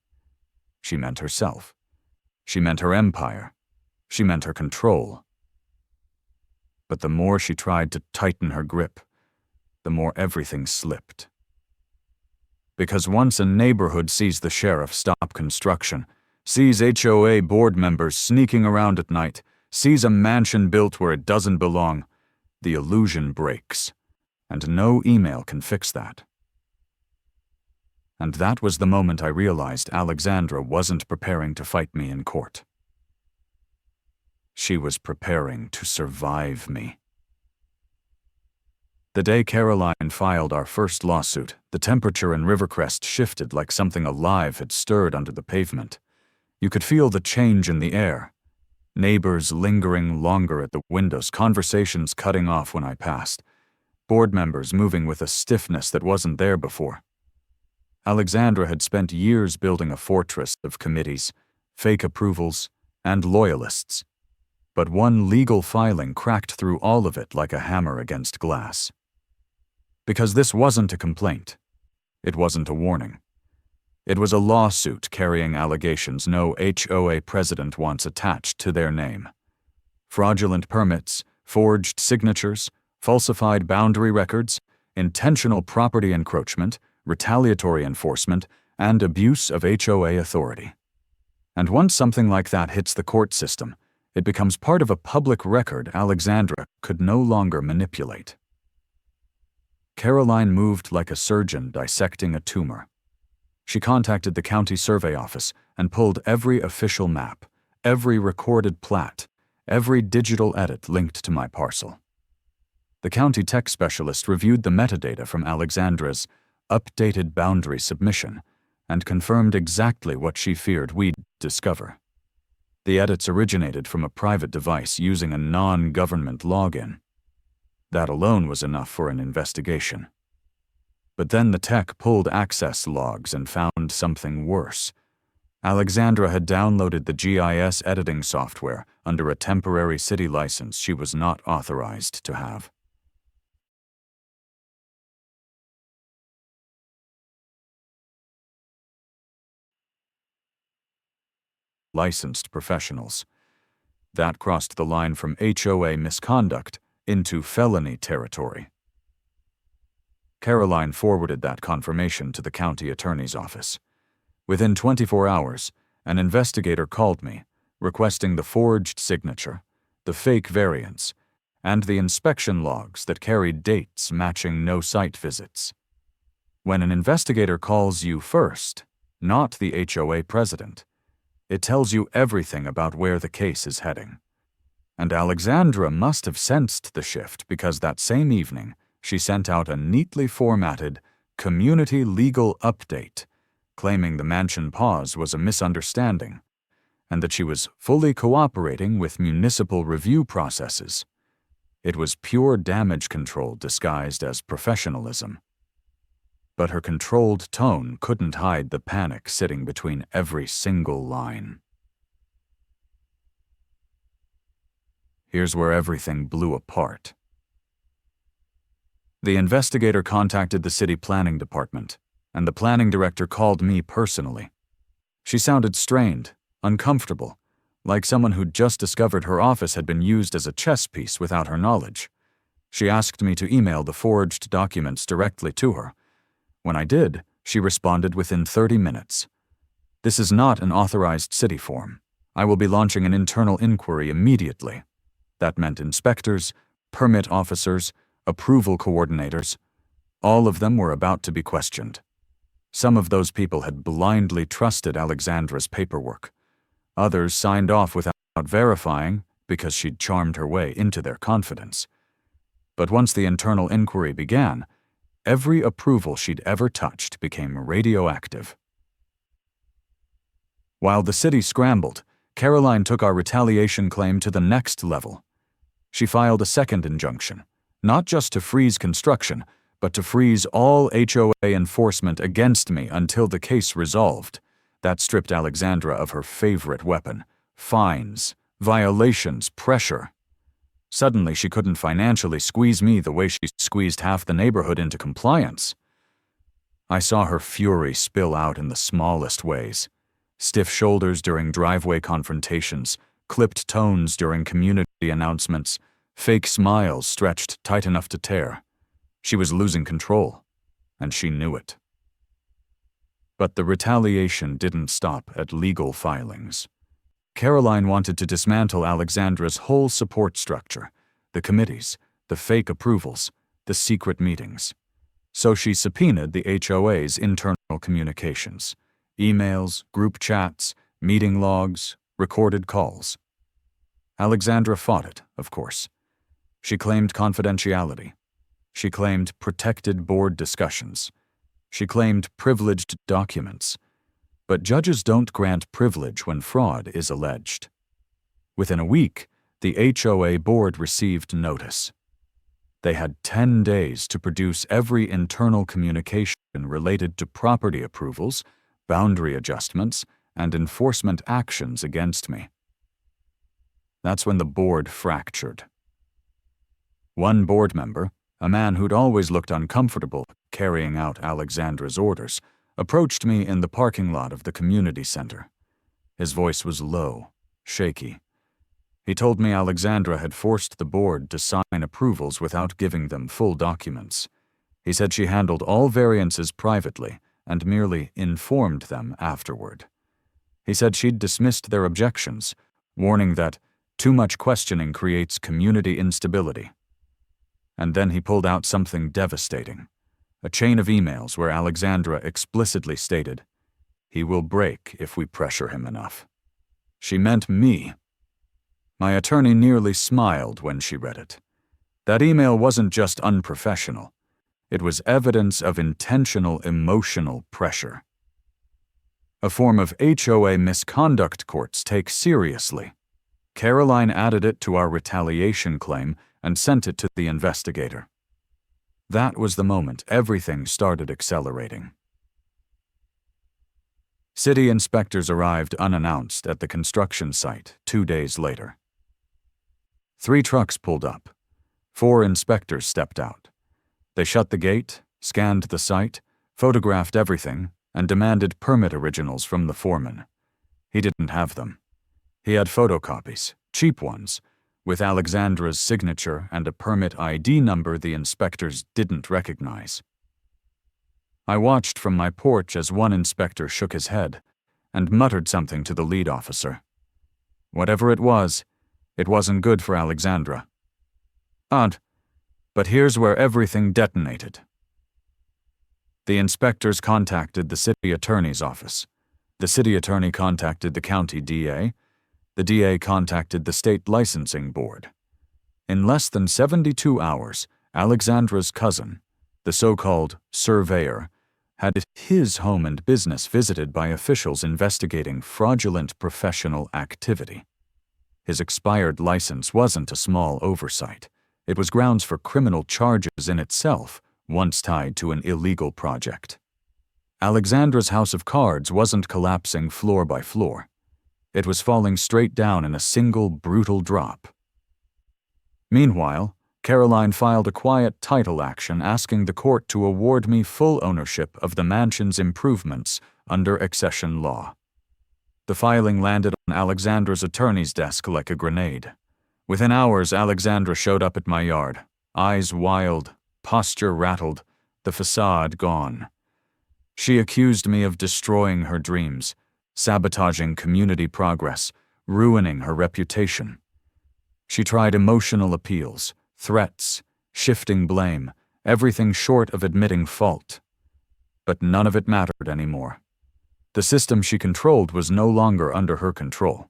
She meant herself. She meant her empire. She meant her control. But the more she tried to tighten her grip, the more everything slipped. Because once a neighborhood sees the sheriff stop construction, sees HOA board members sneaking around at night, sees a mansion built where it doesn't belong, the illusion breaks. And no email can fix that. And that was the moment I realized Alexandra wasn't preparing to fight me in court. She was preparing to survive me. The day Caroline filed our first lawsuit, the temperature in Rivercrest shifted like something alive had stirred under the pavement. You could feel the change in the air. Neighbors lingering longer at the windows, conversations cutting off when I passed. Board members moving with a stiffness that wasn't there before. Alexandra had spent years building a fortress of committees, fake approvals, and loyalists. But one legal filing cracked through all of it like a hammer against glass. Because this wasn't a complaint. It wasn't a warning. It was a lawsuit carrying allegations no HOA president wants attached to their name. Fraudulent permits, forged signatures, falsified boundary records, intentional property encroachment, retaliatory enforcement, and abuse of HOA authority. And once something like that hits the court system, it becomes part of a public record Alexandra could no longer manipulate. Caroline moved like a surgeon dissecting a tumor. She contacted the county survey office and pulled every official map, every recorded plat, every digital edit linked to my parcel. The county tech specialist reviewed the metadata from Alexandra's updated boundary submission and confirmed exactly what she feared we'd discover. The edits originated from a private device using a non-government login. That alone was enough for an investigation. But then the tech pulled access logs and found something worse. Alexandra had downloaded the GIS editing software under a temporary city license she was not authorized to have. Licensed professionals. That crossed the line from HOA misconduct into felony territory. Caroline forwarded that confirmation to the county attorney's office. Within 24 hours, an investigator called me, requesting the forged signature, the fake variants, and the inspection logs that carried dates matching no site visits. When an investigator calls you first, not the HOA president, it tells you everything about where the case is heading. And Alexandra must have sensed the shift because that same evening, she sent out a neatly formatted community legal update, claiming the mansion pause was a misunderstanding and that she was fully cooperating with municipal review processes. It was pure damage control disguised as professionalism. But her controlled tone couldn't hide the panic sitting between every single line. Here's where everything blew apart. The investigator contacted the city planning department, and the planning director called me personally. She sounded strained, uncomfortable, like someone who'd just discovered her office had been used as a chess piece without her knowledge. She asked me to email the forged documents directly to her. When I did, she responded within 30 minutes. "This is not an authorized city form. I will be launching an internal inquiry immediately." That meant inspectors, permit officers, approval coordinators. All of them were about to be questioned. Some of those people had blindly trusted Alexandra's paperwork. Others signed off without verifying because she'd charmed her way into their confidence. But once the internal inquiry began, every approval she'd ever touched became radioactive. While the city scrambled, Caroline took our retaliation claim to the next level. She filed a second injunction, not just to freeze construction, but to freeze all HOA enforcement against me until the case resolved. That stripped Alexandra of her favorite weapon: fines, violations, pressure. Suddenly, she couldn't financially squeeze me the way she squeezed half the neighborhood into compliance. I saw her fury spill out in the smallest ways: stiff shoulders during driveway confrontations, clipped tones during community announcements, fake smiles stretched tight enough to tear. She was losing control, and she knew it. But the retaliation didn't stop at legal filings. Caroline wanted to dismantle Alexandra's whole support structure: the committees, the fake approvals, the secret meetings. So she subpoenaed the HOA's internal communications: emails, group chats, meeting logs, recorded calls. Alexandra fought it, of course. She claimed confidentiality. She claimed protected board discussions. She claimed privileged documents. But judges don't grant privilege when fraud is alleged. Within a week, the HOA board received notice. They had 10 days to produce every internal communication related to property approvals, boundary adjustments, and enforcement actions against me. That's when the board fractured. One board member, a man who'd always looked uncomfortable carrying out Alexandra's orders, approached me in the parking lot of the community center. His voice was low, shaky. He told me Alexandra had forced the board to sign approvals without giving them full documents. He said she handled all variances privately and merely informed them afterward. He said she'd dismissed their objections, warning that too much questioning creates community instability. And then he pulled out something devastating: a chain of emails where Alexandra explicitly stated, "He will break if we pressure him enough." She meant me. My attorney nearly smiled when she read it. That email wasn't just unprofessional. It was evidence of intentional emotional pressure. A form of HOA misconduct courts take seriously. Caroline added it to our retaliation claim and sent it to the investigator. That was the moment everything started accelerating. City inspectors arrived unannounced at the construction site 2 days later. 3 trucks pulled up. 4 inspectors stepped out. They shut the gate, scanned the site, photographed everything, and demanded permit originals from the foreman. He didn't have them. He had photocopies, cheap ones, with Alexandra's signature and a permit ID number the inspectors didn't recognize. I watched from my porch as one inspector shook his head and muttered something to the lead officer. Whatever it wasn't good for Alexandra. Odd, but here's where everything detonated. The inspectors contacted the city attorney's office. The city attorney contacted the county DA. The DA contacted the state licensing board. In less than 72 hours, Alexandra's cousin, the so-called surveyor, had his home and business visited by officials investigating fraudulent professional activity. His expired license wasn't a small oversight. It was grounds for criminal charges in itself, once tied to an illegal project. Alexandra's house of cards wasn't collapsing floor by floor. It was falling straight down in a single brutal drop. Meanwhile, Caroline filed a quiet title action asking the court to award me full ownership of the mansion's improvements under accession law. The filing landed on Alexandra's attorney's desk like a grenade. Within hours, Alexandra showed up at my yard, eyes wild, posture rattled, the facade gone. She accused me of destroying her dreams, sabotaging community progress, ruining her reputation. She tried emotional appeals, threats, shifting blame, everything short of admitting fault. But none of it mattered anymore. The system she controlled was no longer under her control.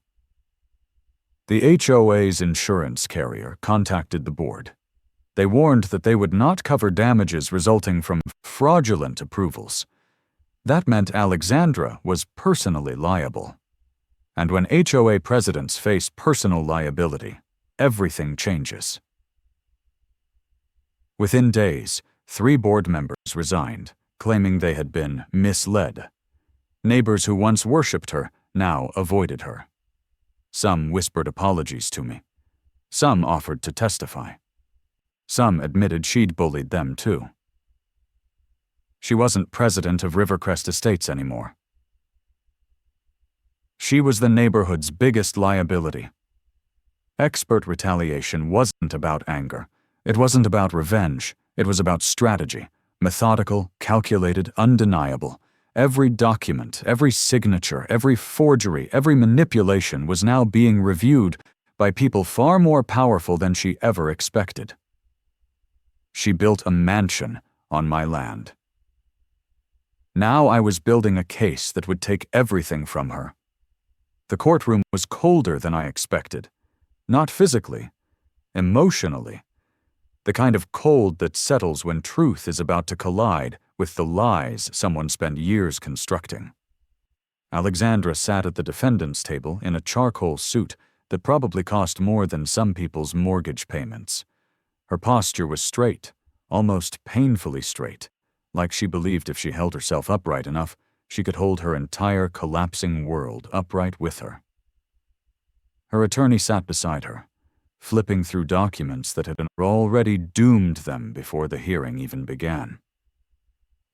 The HOA's insurance carrier contacted the board. They warned that they would not cover damages resulting from fraudulent approvals. That meant Alexandra was personally liable. And when HOA presidents face personal liability, everything changes. Within days, 3 board members resigned, claiming they had been misled. Neighbors who once worshipped her now avoided her. Some whispered apologies to me. Some offered to testify. Some admitted she'd bullied them too. She wasn't president of Rivercrest Estates anymore. She was the neighborhood's biggest liability. Expert retaliation wasn't about anger. It wasn't about revenge. It was about strategy. Methodical, calculated, undeniable. Every document, every signature, every forgery, every manipulation was now being reviewed by people far more powerful than she ever expected. She built a mansion on my land. Now I was building a case that would take everything from her. The courtroom was colder than I expected. Not physically, emotionally. The kind of cold that settles when truth is about to collide with the lies someone spent years constructing. Alexandra sat at the defendant's table in a charcoal suit that probably cost more than some people's mortgage payments. Her posture was straight, almost painfully straight, like she believed if she held herself upright enough, she could hold her entire collapsing world upright with her. Her attorney sat beside her, flipping through documents that had already doomed them before the hearing even began.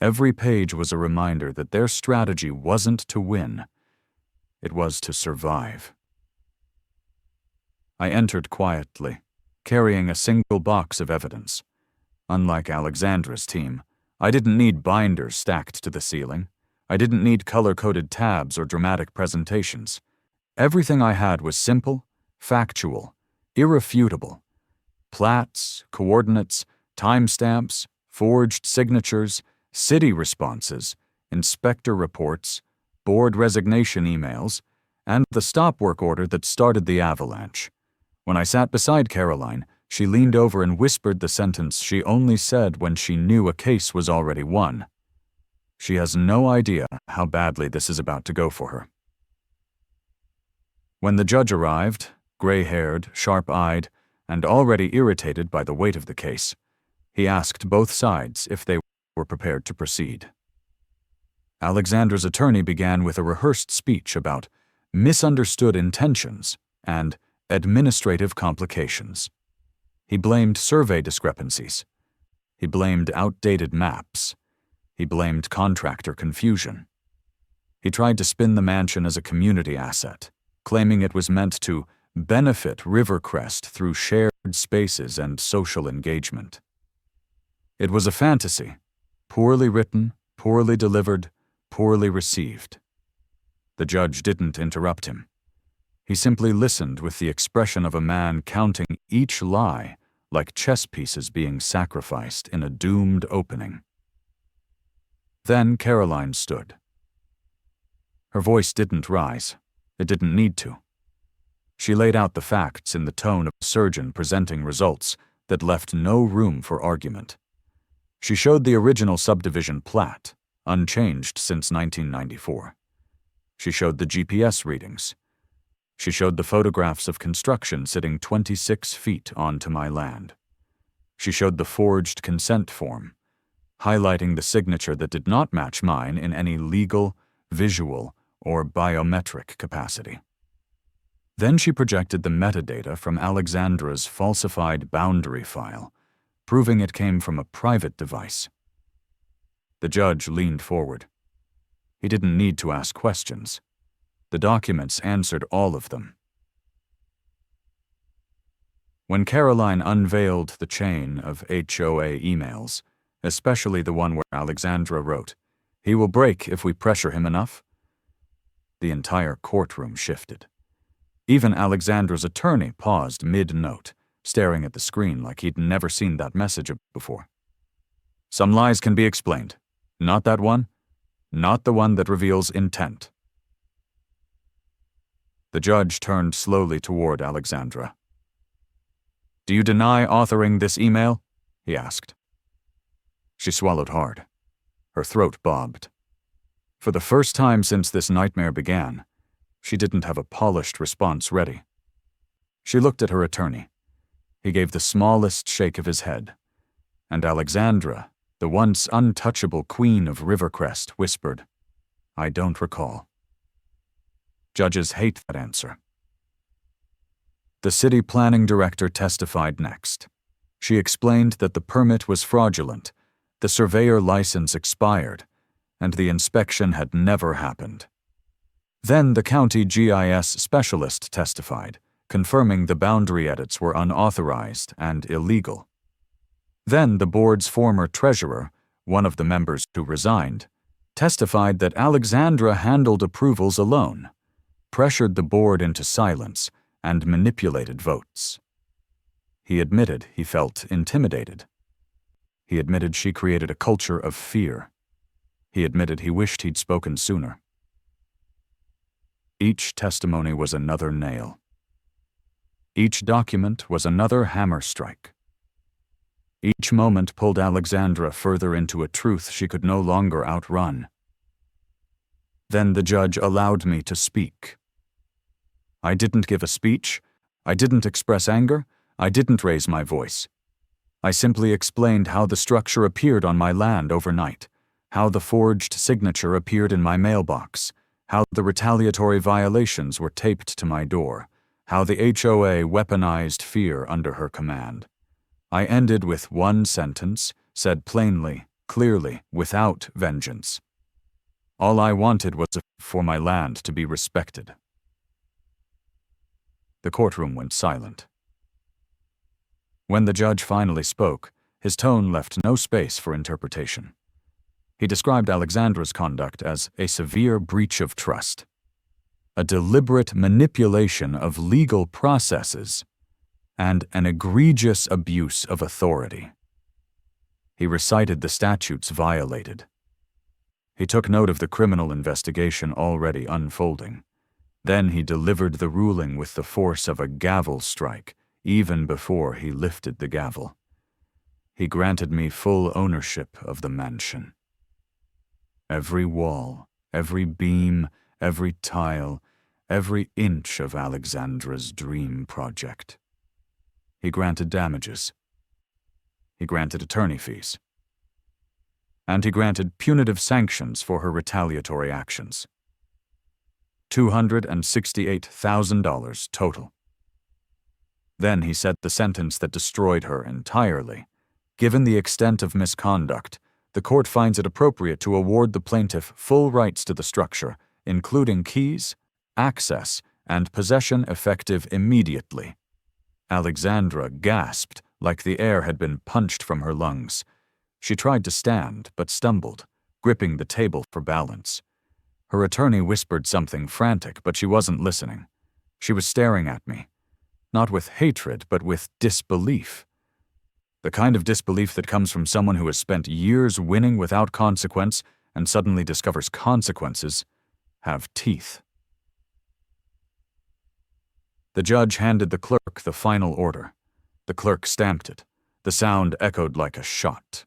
Every page was a reminder that their strategy wasn't to win, it was to survive. I entered quietly, carrying a single box of evidence. Unlike Alexandra's team, I didn't need binders stacked to the ceiling. I didn't need color-coded tabs or dramatic presentations. Everything I had was simple, factual, irrefutable. Plats, coordinates, timestamps, forged signatures, city responses, inspector reports, board resignation emails, and the stop work order that started the avalanche. When I sat beside Caroline, she leaned over and whispered the sentence she only said when she knew a case was already won. She has no idea how badly this is about to go for her. When the judge arrived, gray-haired, sharp-eyed, and already irritated by the weight of the case, He asked both sides if they were prepared to proceed. Alexandra's attorney began with a rehearsed speech about misunderstood intentions and administrative complications. He blamed survey discrepancies. He blamed outdated maps. He blamed contractor confusion. He tried to spin the mansion as a community asset, claiming it was meant to benefit Rivercrest through shared spaces and social engagement. It was a fantasy, poorly written, poorly delivered, poorly received. The judge didn't interrupt him. He simply listened with the expression of a man counting each lie like chess pieces being sacrificed in a doomed opening. Then Caroline stood. Her voice didn't rise. It didn't need to. She laid out the facts in the tone of a surgeon presenting results that left no room for argument. She showed the original subdivision plat, unchanged since 1994. She showed the GPS readings. She showed the photographs of construction sitting 26 feet onto my land. She showed the forged consent form, highlighting the signature that did not match mine in any legal, visual, or biometric capacity. Then she projected the metadata from Alexandra's falsified boundary file, proving it came from a private device. The judge leaned forward. He didn't need to ask questions. The documents answered all of them. When Caroline unveiled the chain of HOA emails, especially the one where Alexandra wrote, "He will break if we pressure him enough," the entire courtroom shifted. Even Alexandra's attorney paused mid-note, staring at the screen like he'd never seen that message before. "Some lies can be explained. Not that one. Not the one that reveals intent." The judge turned slowly toward Alexandra. "Do you deny authoring this email?" he asked. She swallowed hard. Her throat bobbed. For the first time since this nightmare began, she didn't have a polished response ready. She looked at her attorney. He gave the smallest shake of his head, and Alexandra, the once untouchable queen of Rivercrest, whispered, "I don't recall." Judges hate that answer. The city planning director testified next. She explained that the permit was fraudulent, the surveyor license expired, and the inspection had never happened. Then the county GIS specialist testified, confirming the boundary edits were unauthorized and illegal. Then the board's former treasurer, one of the members who resigned, testified that Alexandra handled approvals alone, pressured the board into silence, and manipulated votes. He admitted he felt intimidated. He admitted she created a culture of fear. He admitted he wished he'd spoken sooner. Each testimony was another nail. Each document was another hammer strike. Each moment pulled Alexandra further into a truth she could no longer outrun. Then the judge allowed me to speak. I didn't give a speech. I didn't express anger. I didn't raise my voice. I simply explained how the structure appeared on my land overnight, how the forged signature appeared in my mailbox, how the retaliatory violations were taped to my door, how the HOA weaponized fear under her command. I ended with one sentence, said plainly, clearly, without vengeance. All I wanted was for my land to be respected. The courtroom went silent. When the judge finally spoke, his tone left no space for interpretation. He described Alexandra's conduct as a severe breach of trust, a deliberate manipulation of legal processes, and an egregious abuse of authority. He recited the statutes violated. He took note of the criminal investigation already unfolding. Then he delivered the ruling with the force of a gavel strike, even before he lifted the gavel. He granted me full ownership of the mansion. Every wall, every beam, every tile, every inch of Alexandra's dream project. He granted damages. He granted attorney fees. And he granted punitive sanctions for her retaliatory actions. $268,000 total. Then he said the sentence that destroyed her entirely. Given the extent of misconduct, the court finds it appropriate to award the plaintiff full rights to the structure, including keys, access, and possession effective immediately. Alexandra gasped like the air had been punched from her lungs. She tried to stand, but stumbled, gripping the table for balance. Her attorney whispered something frantic, but she wasn't listening. She was staring at me, not with hatred, but with disbelief. The kind of disbelief that comes from someone who has spent years winning without consequence and suddenly discovers consequences have teeth. The judge handed the clerk the final order. The clerk stamped it. The sound echoed like a shot.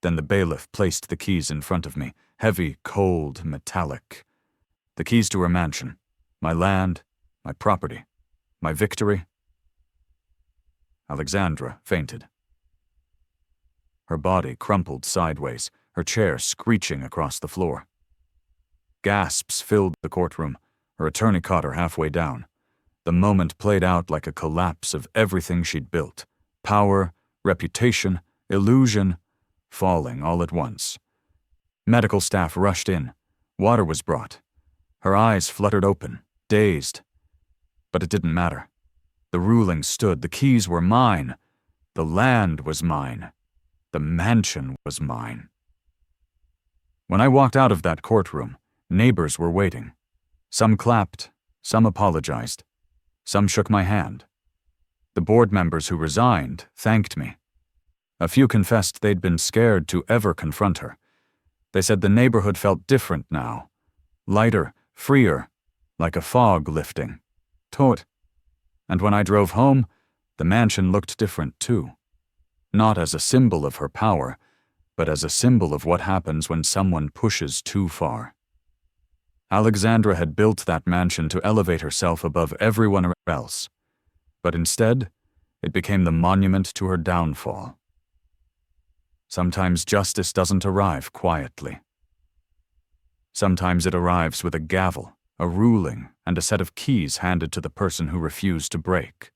Then the bailiff placed the keys in front of me, heavy, cold, metallic. The keys to her mansion, my land, my property, my victory. Alexandra fainted. Her body crumpled sideways, her chair screeching across the floor. Gasps filled the courtroom. Her attorney caught her halfway down. The moment played out like a collapse of everything she'd built. Power, reputation, illusion, falling all at once. Medical staff rushed in. Water was brought. Her eyes fluttered open, dazed. But it didn't matter. The ruling stood. The keys were mine. The land was mine. The mansion was mine. When I walked out of that courtroom, neighbors were waiting. Some clapped, some apologized, some shook my hand. The board members who resigned thanked me. A few confessed they'd been scared to ever confront her. They said the neighborhood felt different now, lighter, freer, like a fog lifting. Taut. And when I drove home, the mansion looked different too. Not as a symbol of her power, but as a symbol of what happens when someone pushes too far. Alexandra had built that mansion to elevate herself above everyone else, but instead, it became the monument to her downfall. Sometimes justice doesn't arrive quietly. Sometimes it arrives with a gavel, a ruling, and a set of keys handed to the person who refused to break.